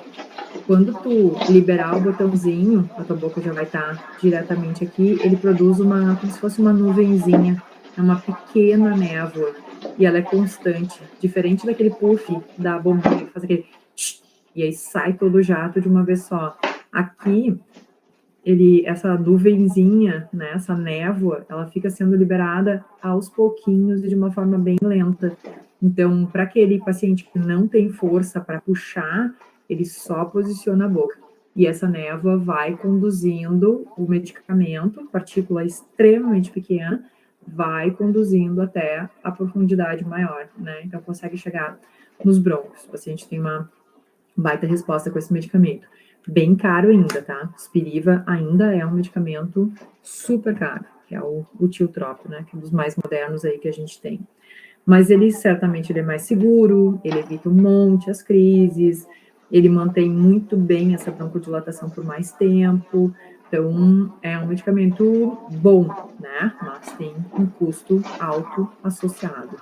A: Quando tu liberar o botãozinho, a tua boca já vai estar diretamente aqui, ele produz como se fosse uma nuvenzinha, é uma pequena névoa, e ela é constante, diferente daquele puff da bombinha, que faz aquele e aí sai todo o jato de uma vez só. Aqui, essa nuvenzinha, né, essa névoa, ela fica sendo liberada aos pouquinhos e de uma forma bem lenta. Então, para aquele paciente que não tem força para puxar, ele só posiciona a boca. E essa névoa vai conduzindo o medicamento, partícula extremamente pequena, vai conduzindo até a profundidade maior, né? Então, consegue chegar nos brônquios. O paciente tem uma baita resposta com esse medicamento. Bem caro ainda, tá? Spiriva ainda é um medicamento super caro, que é o tiotrope, né? Que é um dos mais modernos aí que a gente tem. Mas ele certamente é mais seguro, ele evita um monte as crises, ele mantém muito bem essa broncodilatação por mais tempo. Então, é um medicamento bom, né? Mas tem um custo alto associado.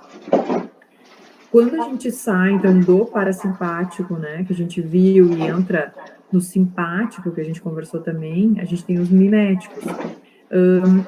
A: Quando a gente sai, então, do parasimpático, né, que a gente viu e entra no simpático, que a gente conversou também, a gente tem os miméticos.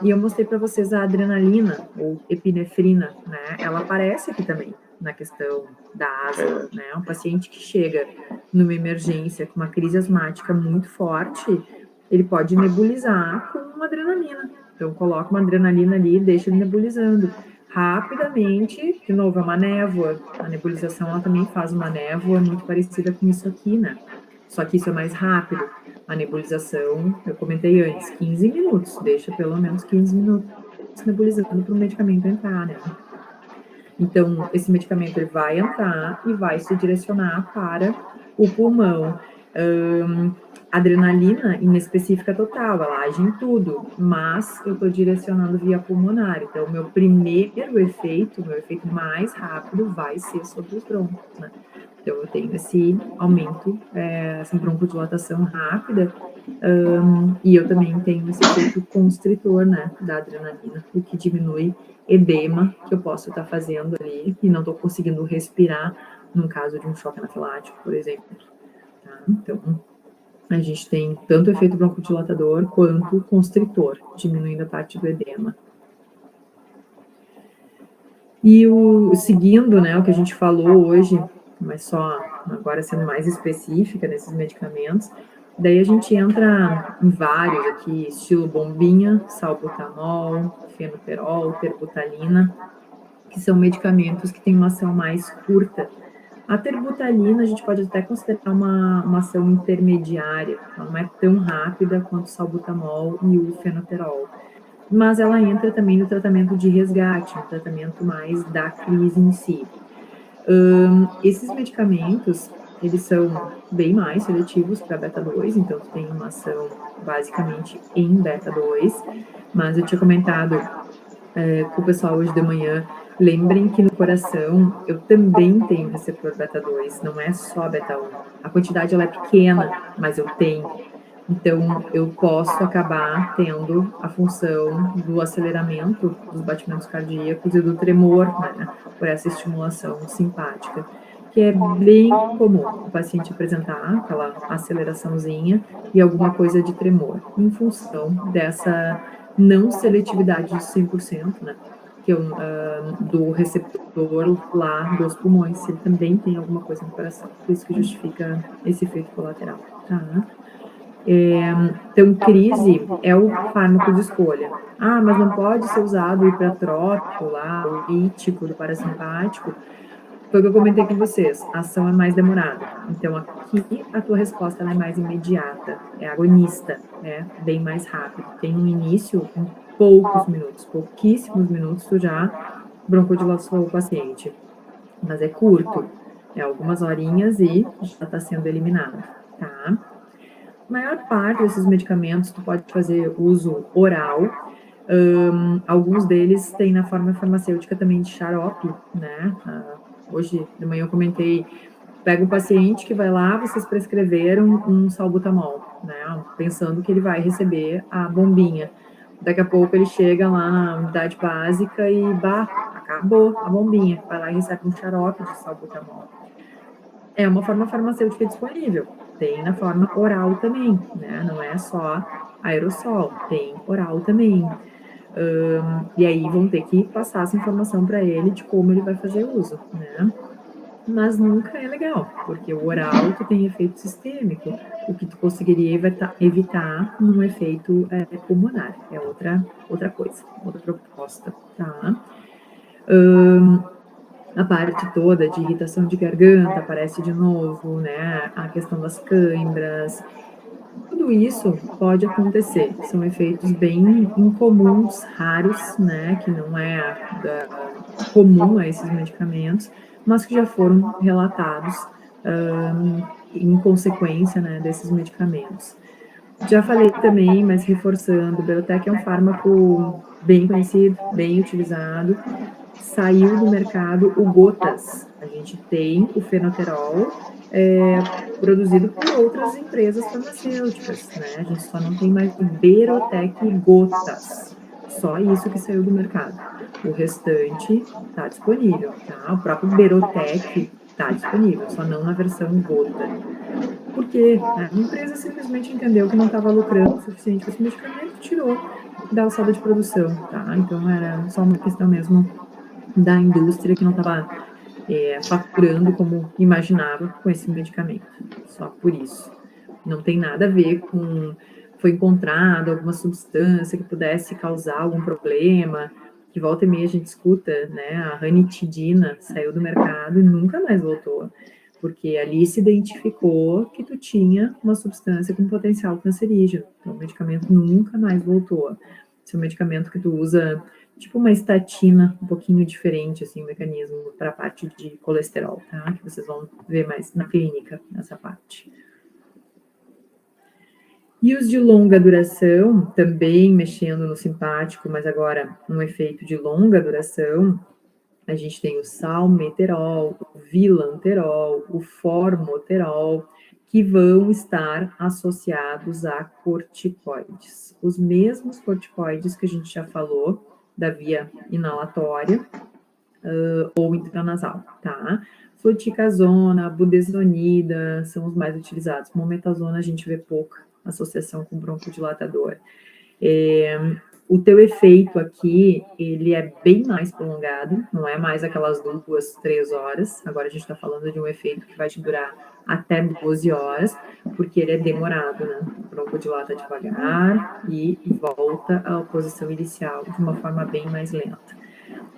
A: E eu mostrei para vocês a adrenalina, ou epinefrina, né, ela aparece aqui também, na questão da asma, né, um paciente que chega numa emergência com uma crise asmática muito forte, ele pode nebulizar com uma adrenalina. Então, coloca uma adrenalina ali e deixa ele nebulizando. Rapidamente, de novo, é uma névoa. A nebulização, ela também faz uma névoa muito parecida com isso aqui, né? Só que isso é mais rápido. A nebulização, eu comentei antes, 15 minutos. Deixa pelo menos 15 minutos nebulizando para o medicamento entrar, né? Então, esse medicamento ele vai entrar e vai se direcionar para o pulmão. Adrenalina inespecífica total, ela age em tudo, mas eu estou direcionando via pulmonar. Então, o meu efeito mais rápido vai ser sobre os brônquios, né? Então, eu tenho esse aumento, essa broncodilatação rápida, e eu também tenho esse efeito constritor, né, da adrenalina, o que diminui edema que eu posso estar fazendo ali e não estou conseguindo respirar num caso de um choque anafilático, por exemplo. Tá? Então, a gente tem tanto o efeito broncodilatador quanto constritor, diminuindo a parte do edema. E seguindo, né, o que a gente falou hoje, mas só agora sendo mais específica nesses medicamentos, Daí a gente entra em vários aqui, estilo bombinha, salbutamol, fenoterol, terbutalina, que são medicamentos que têm uma ação mais curta. A terbutalina a gente pode até considerar uma ação intermediária, ela não é tão rápida quanto o salbutamol e o fenoterol, mas ela entra também no tratamento de resgate, no tratamento mais da crise em si. Esses medicamentos, eles são bem mais seletivos para beta-2, então tu tem uma ação basicamente em beta-2, mas eu tinha comentado com o pessoal hoje de manhã, lembrem que no coração eu também tenho receptor beta-2, não é só beta-1. A quantidade ela é pequena, mas eu tenho. Então, eu posso acabar tendo a função do aceleramento dos batimentos cardíacos e do tremor, né, por essa estimulação simpática, que é bem comum o paciente apresentar aquela aceleraçãozinha e alguma coisa de tremor, em função dessa não seletividade de 100%, né, que do receptor lá dos pulmões, se ele também tem alguma coisa no coração, por isso que justifica esse efeito colateral, tá? Então, crise é o fármaco de escolha. Ah, mas não pode ser usado o hipratrópico lá, o lítico do parasimpático. Foi o que eu comentei com vocês, a ação é mais demorada. Então, aqui a tua resposta é mais imediata, é agonista, é bem mais rápido. Tem um início em poucos minutos, pouquíssimos minutos, tu já broncodilatou o paciente. Mas é curto, é algumas horinhas e já está sendo eliminado, tá? A maior parte desses medicamentos tu pode fazer uso oral. Alguns deles têm na forma farmacêutica também de xarope, né? Hoje de manhã eu comentei, pega o paciente que vai lá, vocês prescreveram um salbutamol, né? Pensando que ele vai receber a bombinha. Daqui a pouco ele chega lá na unidade básica e, acabou a bombinha. Vai lá e recebe um xarope de salbutamol. É uma forma farmacêutica disponível. Tem na forma oral também, né? Não é só aerossol, tem oral também. E aí vão ter que passar essa informação para ele de como ele vai fazer uso, né? Mas nunca é legal, porque o oral tu tem efeito sistêmico, o que tu conseguiria evitar num efeito pulmonar, é outra coisa, outra proposta, tá? A parte toda de irritação de garganta aparece de novo, né? A questão das câimbras, tudo isso pode acontecer. São efeitos bem incomuns, raros, né? Que não é comum a esses medicamentos, mas que já foram relatados em consequência, né, desses medicamentos. Já falei também, mas reforçando, o Belotec é um fármaco bem conhecido, bem utilizado. Saiu do mercado o Gotas. A gente tem o fenoterol produzido por outras empresas farmacêuticas, né? A gente só não tem mais o Berotec Gotas. Só isso que saiu do mercado. O restante está disponível, tá? O próprio Berotec está disponível, só não na versão gota. Porque a empresa simplesmente entendeu que não estava lucrando o suficiente com esse medicamento e tirou da alçada de produção, tá? Então era só uma questão mesmo da indústria que não estava faturando como imaginava com esse medicamento, só por isso. Não tem nada a ver com foi encontrado alguma substância que pudesse causar algum problema, que volta e meia a gente escuta, né? A ranitidina saiu do mercado e nunca mais voltou, porque ali se identificou que tu tinha uma substância com potencial cancerígeno, então o medicamento nunca mais voltou. Esse é um medicamento que tu usa tipo uma estatina, um pouquinho diferente, assim, o mecanismo para a parte de colesterol, tá? Que vocês vão ver mais na clínica, nessa parte. E os de longa duração, também mexendo no simpático, mas agora um efeito de longa duração, a gente tem o salmeterol, o vilanterol, o formoterol, que vão estar associados a corticoides. Os mesmos corticoides que a gente já falou, da via inalatória ou intranasal, tá? Fluticasona, budesonida são os mais utilizados. Mometasona a gente vê pouca associação com broncodilatador. O teu efeito aqui, ele é bem mais prolongado, não é mais aquelas 2, 3 horas. Agora a gente está falando de um efeito que vai te durar até 12 horas, porque ele é demorado, né? O broncodilata devagar e volta à posição inicial de uma forma bem mais lenta.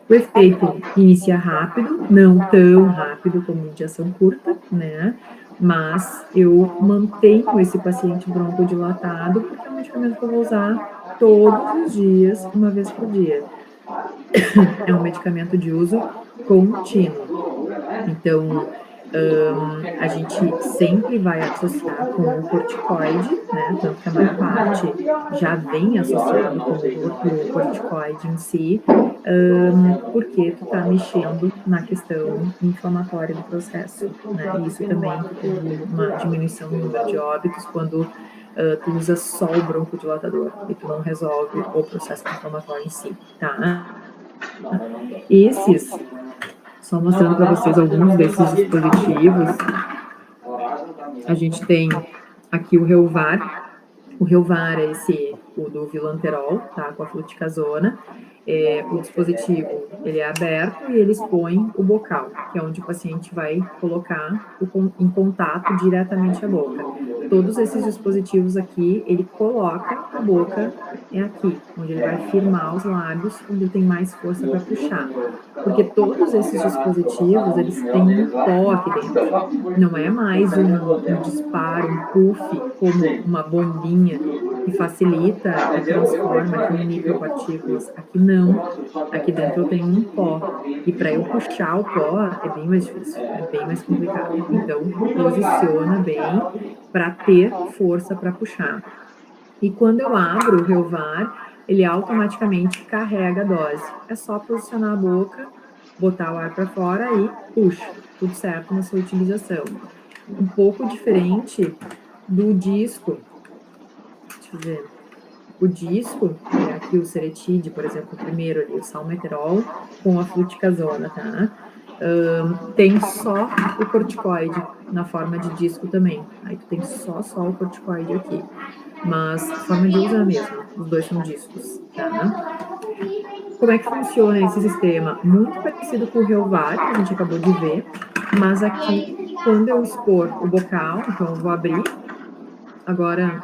A: O efeito inicia rápido, não tão rápido como de ação curta, né? Mas eu mantenho esse paciente broncodilatado porque é um medicamento que eu vou usar todos os dias, uma vez por dia. É um medicamento de uso contínuo. Então, a gente sempre vai associar com o corticoide, né? Tanto que a maior parte já vem associado com o corticoide em si, porque tu tá mexendo na questão inflamatória do processo, né? E isso também tu tem uma diminuição no número de óbitos quando tu usa só o broncodilatador e tu não resolve o processo inflamatório em si, tá? Esses, só mostrando para vocês alguns desses dispositivos, a gente tem aqui o Relvar. O Relvar é o do vilanterol, tá? Com a fluticasona. O dispositivo, ele é aberto e ele expõe o bocal, que é onde o paciente vai colocar em contato diretamente a boca. Todos esses dispositivos aqui, ele coloca a boca aqui, onde ele vai firmar os lábios, onde ele tem mais força para puxar. Porque todos esses dispositivos, eles têm um pó aqui dentro. Não é mais um disparo, um puff, como uma bombinha que facilita e transforma aqui em micropartículas. Aqui não. Aqui dentro eu tenho um pó. E para eu puxar o pó é bem mais difícil, é bem mais complicado. Então, posiciona bem para ter força para puxar. E quando eu abro o Relvar, ele automaticamente carrega a dose. É só posicionar a boca, botar o ar para fora e puxa. Tudo certo na sua utilização. Um pouco diferente do disco. Deixa eu ver. O disco, que é aqui o Ceretide, por exemplo, o primeiro ali, o salmeterol com a fluticasona, tá? Tem só o corticoide na forma de disco também. Aí tu tem só o corticoide aqui. Mas a forma de uso é a mesma. Os dois são discos, tá? Como é que funciona esse sistema? Muito parecido com o Relvar, que a gente acabou de ver. Mas aqui, quando eu expor o bocal, então eu vou abrir. Agora,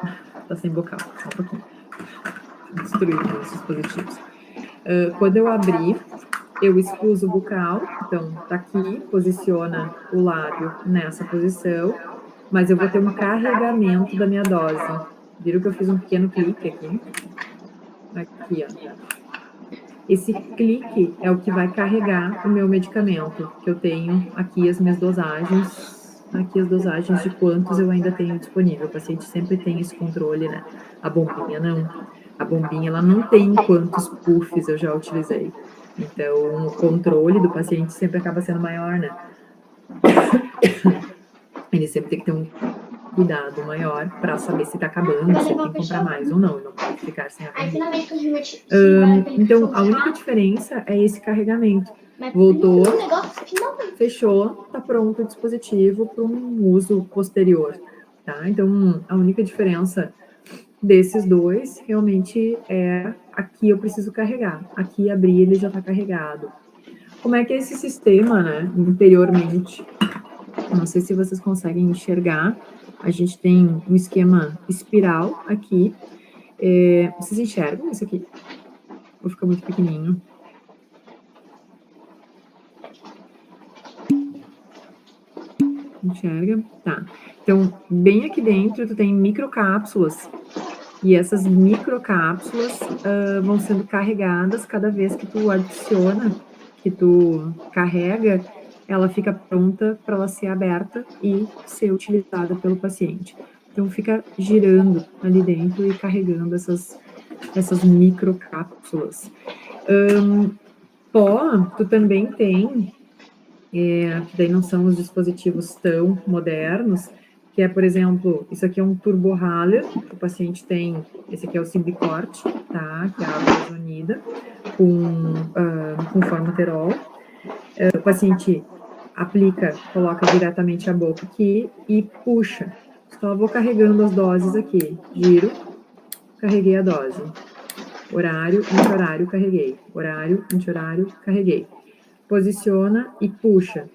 A: tá sem bocal, só um pouquinho. Destruir os dispositivos. Quando eu abrir, eu expus o bocal, então tá aqui, posiciona o lábio nessa posição, mas eu vou ter um carregamento da minha dose. Viram que eu fiz um pequeno clique aqui? Aqui, ó. Esse clique é o que vai carregar o meu medicamento, que eu tenho aqui as minhas dosagens, aqui as dosagens de quantos eu ainda tenho disponível. O paciente sempre tem esse controle, né? A bombinha não. A bombinha, ela não tem quantos puffs eu já utilizei. Então, o controle do paciente sempre acaba sendo maior, né? Ele sempre tem que ter um cuidado maior para saber se está acabando, se tem que comprar mais ou não, e não pode ficar sem atender. Então, a única diferença é esse carregamento. Voltou, fechou, está pronto o dispositivo para um uso posterior, tá? Então, a única diferença desses dois realmente é aqui eu preciso carregar, aqui abrir ele já está carregado. Como é que é esse sistema, né, interiormente? Não sei se vocês conseguem enxergar. A gente tem um esquema espiral aqui. Vocês enxergam isso aqui? Ou fica muito pequenininho? Enxerga? Tá. Então, bem aqui dentro, tu tem microcápsulas. E essas microcápsulas vão sendo carregadas cada vez que tu adiciona, que tu carrega, ela fica pronta para ela ser aberta e ser utilizada pelo paciente. Então, fica girando ali dentro e carregando essas microcápsulas. Pó, tu também tem, que daí não são os dispositivos tão modernos, que é, por exemplo, isso aqui é um turbohaler, o paciente tem, esse aqui é o Symbicort, tá, que é a água ozonida, com formoterol. O paciente aplica, coloca diretamente a boca aqui e puxa. Só vou carregando as doses aqui. Giro, carreguei a dose. horário, anti-horário, carreguei, horário, anti-horário, carreguei. Posiciona e puxa.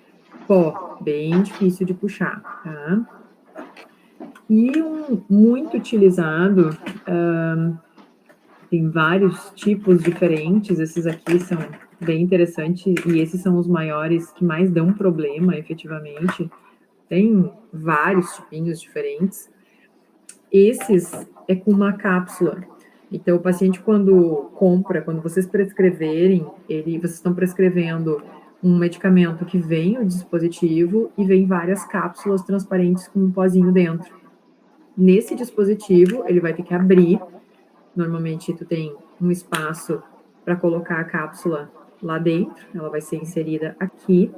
A: Pó, bem difícil de puxar, tá? E um muito utilizado, tem vários tipos diferentes, esses aqui são bem interessantes, e esses são os maiores que mais dão problema, efetivamente. Tem vários tipinhos diferentes. Esses é com uma cápsula. Então, o paciente, quando compra, quando vocês prescreverem, vocês estão prescrevendo um medicamento que vem o dispositivo e vem várias cápsulas transparentes com um pozinho dentro. Nesse dispositivo, ele vai ter que abrir. Normalmente, tu tem um espaço para colocar a cápsula lá dentro, ela vai ser inserida aqui,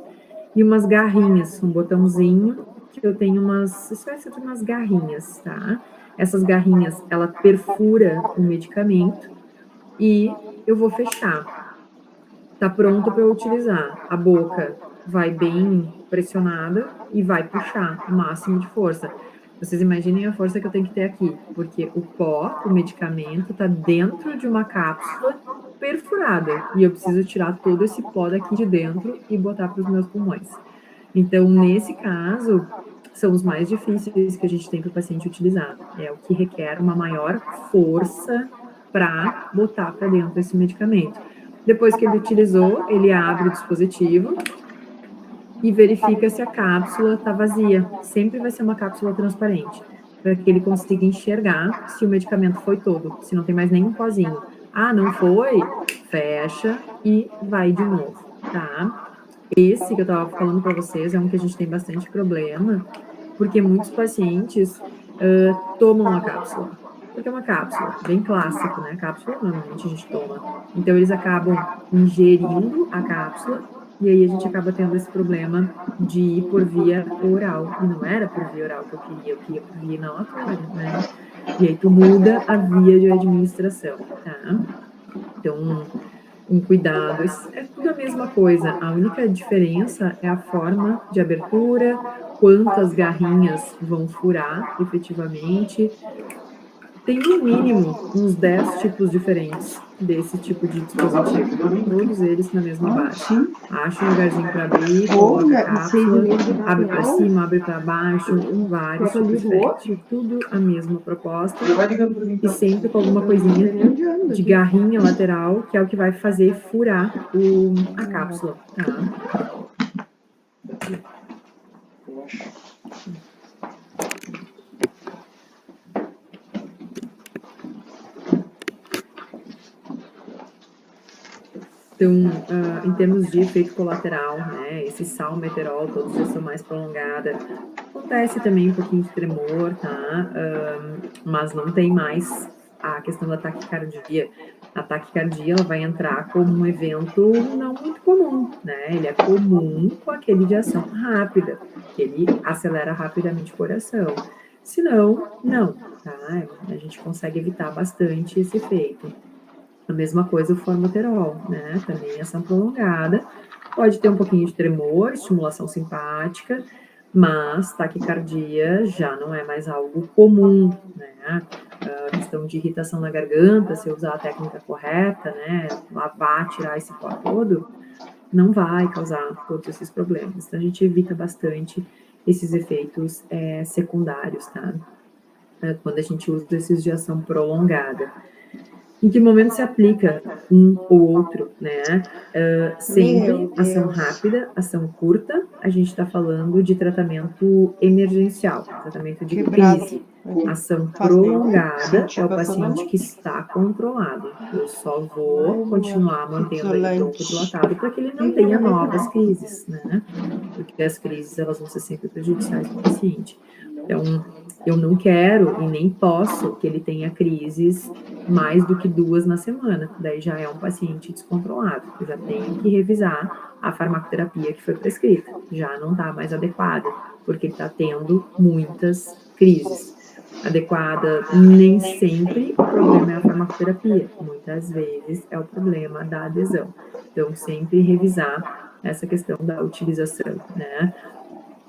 A: e umas garrinhas, um botãozinho, que eu tenho umas espécies de umas garrinhas, tá? Essas garrinhas, ela perfura o medicamento e eu vou fechar. Tá pronto para eu utilizar. A boca vai bem pressionada e vai puxar o máximo de força. Vocês imaginem a força que eu tenho que ter aqui, porque o pó, o medicamento, tá dentro de uma cápsula perfurada e eu preciso tirar todo esse pó daqui de dentro e botar para os meus pulmões. Então, nesse caso, são os mais difíceis que a gente tem para o paciente utilizar. É o que requer uma maior força para botar para dentro esse medicamento. Depois que ele utilizou, ele abre o dispositivo e verifica se a cápsula está vazia. Sempre vai ser uma cápsula transparente, para que ele consiga enxergar se o medicamento foi todo, se não tem mais nenhum pozinho. Ah, não foi? Fecha e vai de novo, tá? Esse que eu estava falando para vocês é um que a gente tem bastante problema, porque muitos pacientes tomam a cápsula. Porque é uma cápsula, bem clássico, né? Cápsula normalmente a gente toma. Então eles acabam ingerindo a cápsula e aí a gente acaba tendo esse problema de ir por via oral. E não era por via oral que eu queria por via inalatória, né? E aí tu muda a via de administração, tá? Então, um cuidado. É tudo a mesma coisa. A única diferença é a forma de abertura, quantas garrinhas vão furar efetivamente. Tem no mínimo uns 10 tipos diferentes desse tipo de dispositivo. Todos eles na mesma base. Acha um lugarzinho para abrir, coloca a cápsula, abre para cima, abre para baixo, vários tipos diferentes. Tudo a mesma proposta e sempre com alguma coisinha de garrinha lateral, que é o que vai fazer furar a cápsula, tá? Então, em termos de efeito colateral, né, esse salmeterol, todos já são mais prolongada. Acontece também um pouquinho de tremor, tá? Mas não tem mais a questão da taquicardia. A taquicardia, ela vai entrar como um evento não muito comum, né? Ele é comum com aquele de ação rápida, que ele acelera rapidamente o coração. Se não, não, tá? A gente consegue evitar bastante esse efeito. A mesma coisa o formoterol, né? Também ação prolongada. Pode ter um pouquinho de tremor, estimulação simpática, mas taquicardia já não é mais algo comum, né? A questão de irritação na garganta, se eu usar a técnica correta, né? Lavar, tirar esse pó todo, não vai causar todos esses problemas. Então, a gente evita bastante esses efeitos secundários, tá? Quando a gente usa esses de ação prolongada. Em que momento se aplica um ou outro, né? Sempre ação rápida, ação curta, a gente está falando de tratamento emergencial, tratamento de crise. Ação prolongada é o paciente que está controlado. Eu só vou continuar mantendo aí o tronco dilatado para que ele não tenha novas crises, né? Porque as crises, elas vão ser sempre prejudiciais para o paciente. Então, eu não quero e nem posso que ele tenha crises mais do que 2 na semana. Daí já é um paciente descontrolado. Eu já tenho que revisar a farmacoterapia que foi prescrita. Já não está mais adequada, porque ele está tendo muitas crises. Adequada nem sempre o problema é a farmacoterapia. Muitas vezes é o problema da adesão. Então, sempre revisar essa questão da utilização, né?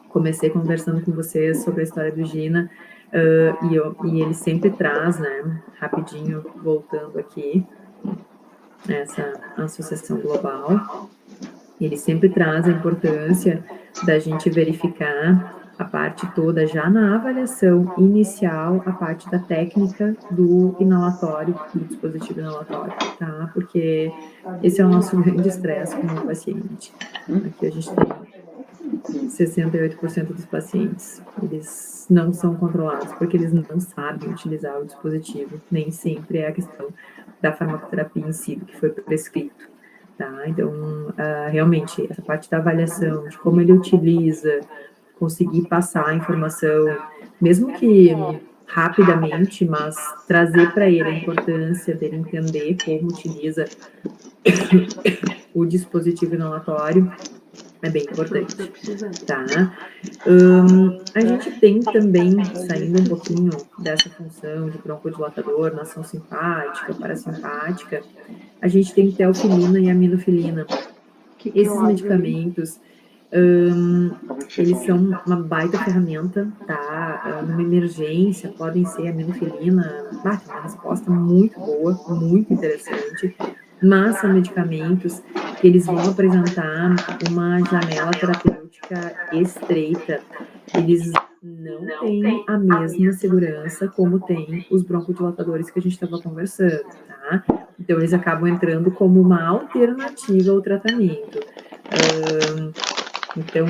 A: Comecei conversando com vocês sobre a história do Gina, e ele sempre traz, né, rapidinho, voltando aqui, essa associação global, ele sempre traz a importância da gente verificar a parte toda já na avaliação inicial, a parte da técnica do inalatório, do dispositivo inalatório, tá? Porque esse é o nosso grande estresse como paciente. Aqui a gente tem 68% dos pacientes, eles não são controlados porque eles não sabem utilizar o dispositivo, nem sempre é a questão da farmacoterapia em si, que foi prescrito, tá? Então, realmente, essa parte da avaliação, de como ele utiliza, conseguir passar a informação, mesmo que rapidamente, mas trazer para ele a importância dele entender como utiliza o dispositivo inalatório é bem importante, tá? A gente tem também, saindo um pouquinho dessa função de broncodilatador, na ação simpática, parasimpática, a gente tem teofilina e aminofilina. Esses medicamentos, eles são uma baita ferramenta, tá? Numa emergência, podem ser aminofilina, uma resposta muito boa, muito interessante, mas são medicamentos que eles vão apresentar uma janela terapêutica estreita. Eles não têm a mesma segurança como tem os broncodilatadores que a gente estava conversando, tá? Então, eles acabam entrando como uma alternativa ao tratamento. Então,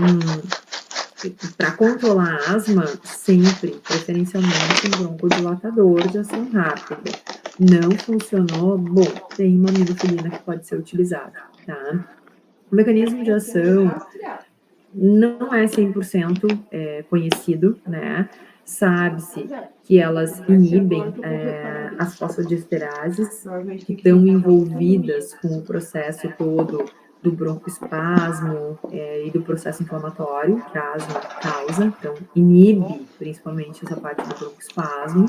A: para controlar a asma, sempre, preferencialmente, um broncodilatador de ação rápida. Não funcionou, bom, tem uma aminofilina que pode ser utilizada, tá? O mecanismo de ação não é 100% conhecido, né? Sabe-se que elas inibem as fosfodiesterases que estão envolvidas com o processo todo do broncoespasmo e do processo inflamatório que a asma causa, então inibe principalmente essa parte do broncoespasmo,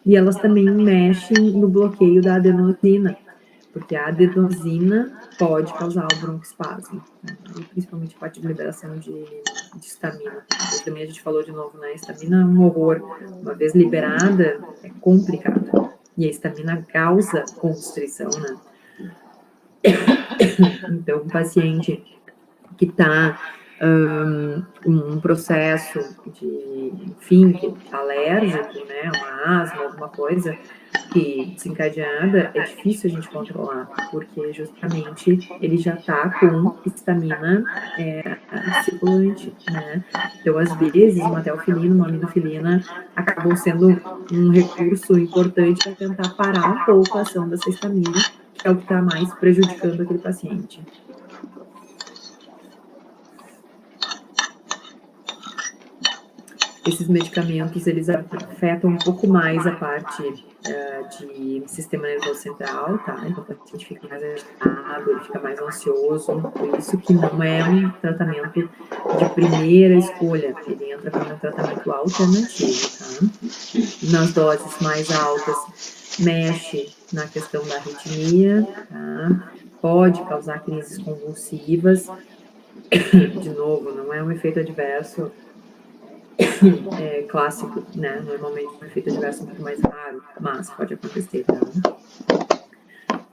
A: e elas também mexem no bloqueio da adenosina, porque a adenosina pode causar o broncoespasmo, né? E principalmente a parte de liberação de histamina. Depois também a gente falou de novo, né? A histamina é um horror. Uma vez liberada, é complicado. E a histamina causa constrição, né? Então, o paciente que está um processo de, enfim, alérgico, né? Uma asma, alguma coisa que desencadeada, é difícil a gente controlar, porque justamente ele já está com histamina circulante, né? Então, às vezes, uma teofilina, uma aminofilina acabam sendo um recurso importante para tentar parar um pouco a ação dessa histamina, que é o que está mais prejudicando aquele paciente. Esses medicamentos, eles afetam um pouco mais a parte de sistema nervoso central, tá? Então, o paciente fica mais agitado, ele fica mais ansioso, por isso que não é um tratamento de primeira escolha, ele entra como um tratamento alternativo, tá? Nas doses mais altas, mexe na questão da arritmia, tá? Pode causar crises convulsivas, de novo, não é um efeito adverso clássico, né? Normalmente um efeito adverso um pouco mais raro, mas pode acontecer, tá?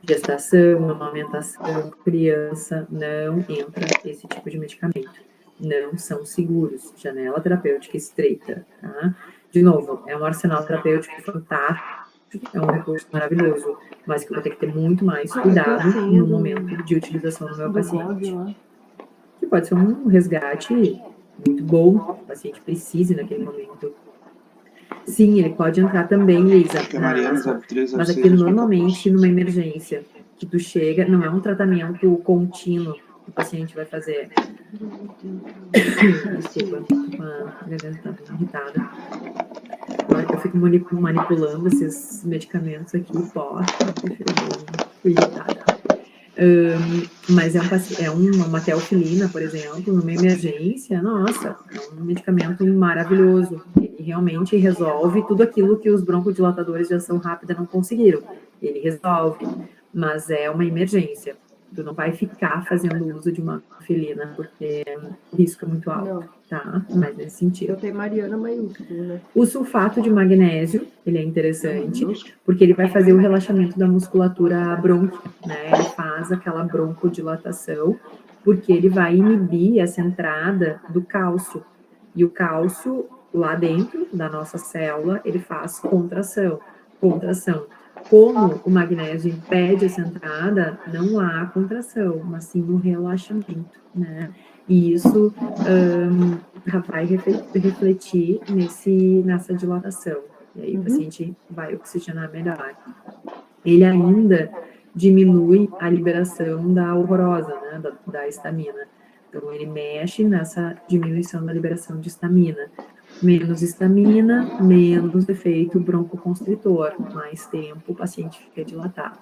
A: Gestação, amamentação, criança, não entra esse tipo de medicamento. Não são seguros. Janela terapêutica estreita, tá? De novo, é um arsenal terapêutico fantástico, é um recurso maravilhoso, mas que eu vou ter que ter muito mais cuidado no momento de utilização do meu paciente. Que pode ser um resgate muito bom, o paciente precise naquele momento. Sim, ele pode entrar também, Lisa, mas aqui normalmente numa emergência, que tu chega, não é um tratamento contínuo que o paciente vai fazer. Desculpa, a garganta tá irritada. Eu fico manipulando esses medicamentos aqui, fui irritada. Mas uma teofilina, por exemplo, numa emergência, nossa, é um medicamento maravilhoso. Ele realmente resolve tudo aquilo que os broncodilatadores de ação rápida não conseguiram. Ele resolve, mas é uma emergência. Tu não vai ficar fazendo uso de uma felina, porque o risco é muito alto,
C: Não.
A: tá? Mas nesse sentido.
C: Eu tenho Mariana maiúsculo, né?
A: O sulfato de magnésio, ele é interessante, porque ele vai fazer o relaxamento da musculatura brônquica, né? Ele faz aquela broncodilatação, porque ele vai inibir essa entrada do cálcio. E o cálcio, lá dentro da nossa célula, ele faz contração. Como o magnésio impede essa entrada, não há contração, mas sim um relaxamento, né? E isso vai refletir nessa dilatação. E aí o paciente vai oxigenar melhor. Ele ainda diminui a liberação da alvorosa, né, da histamina. Então, ele mexe nessa diminuição da liberação de histamina. Menos histamina, menos efeito broncoconstritor. Mais tempo o paciente fica dilatado.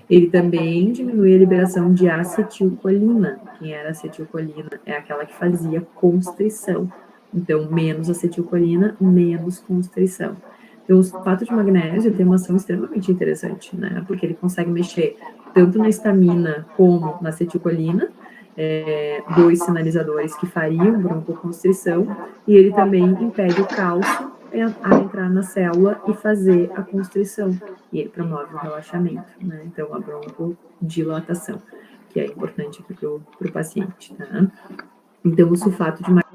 A: Ele também diminui a liberação de acetilcolina. Quem era acetilcolina? É aquela que fazia constrição. Então, menos acetilcolina, menos constrição. Então, o sulfato de magnésio tem uma ação extremamente interessante, né? Porque ele consegue mexer tanto na histamina como na acetilcolina, dois sinalizadores que fariam broncoconstrição, e ele também impede o cálcio a entrar na célula e fazer a constrição, e ele promove o relaxamento, né? Então, a broncodilatação, que é importante aqui para o paciente, tá? Então, o sulfato de magnésio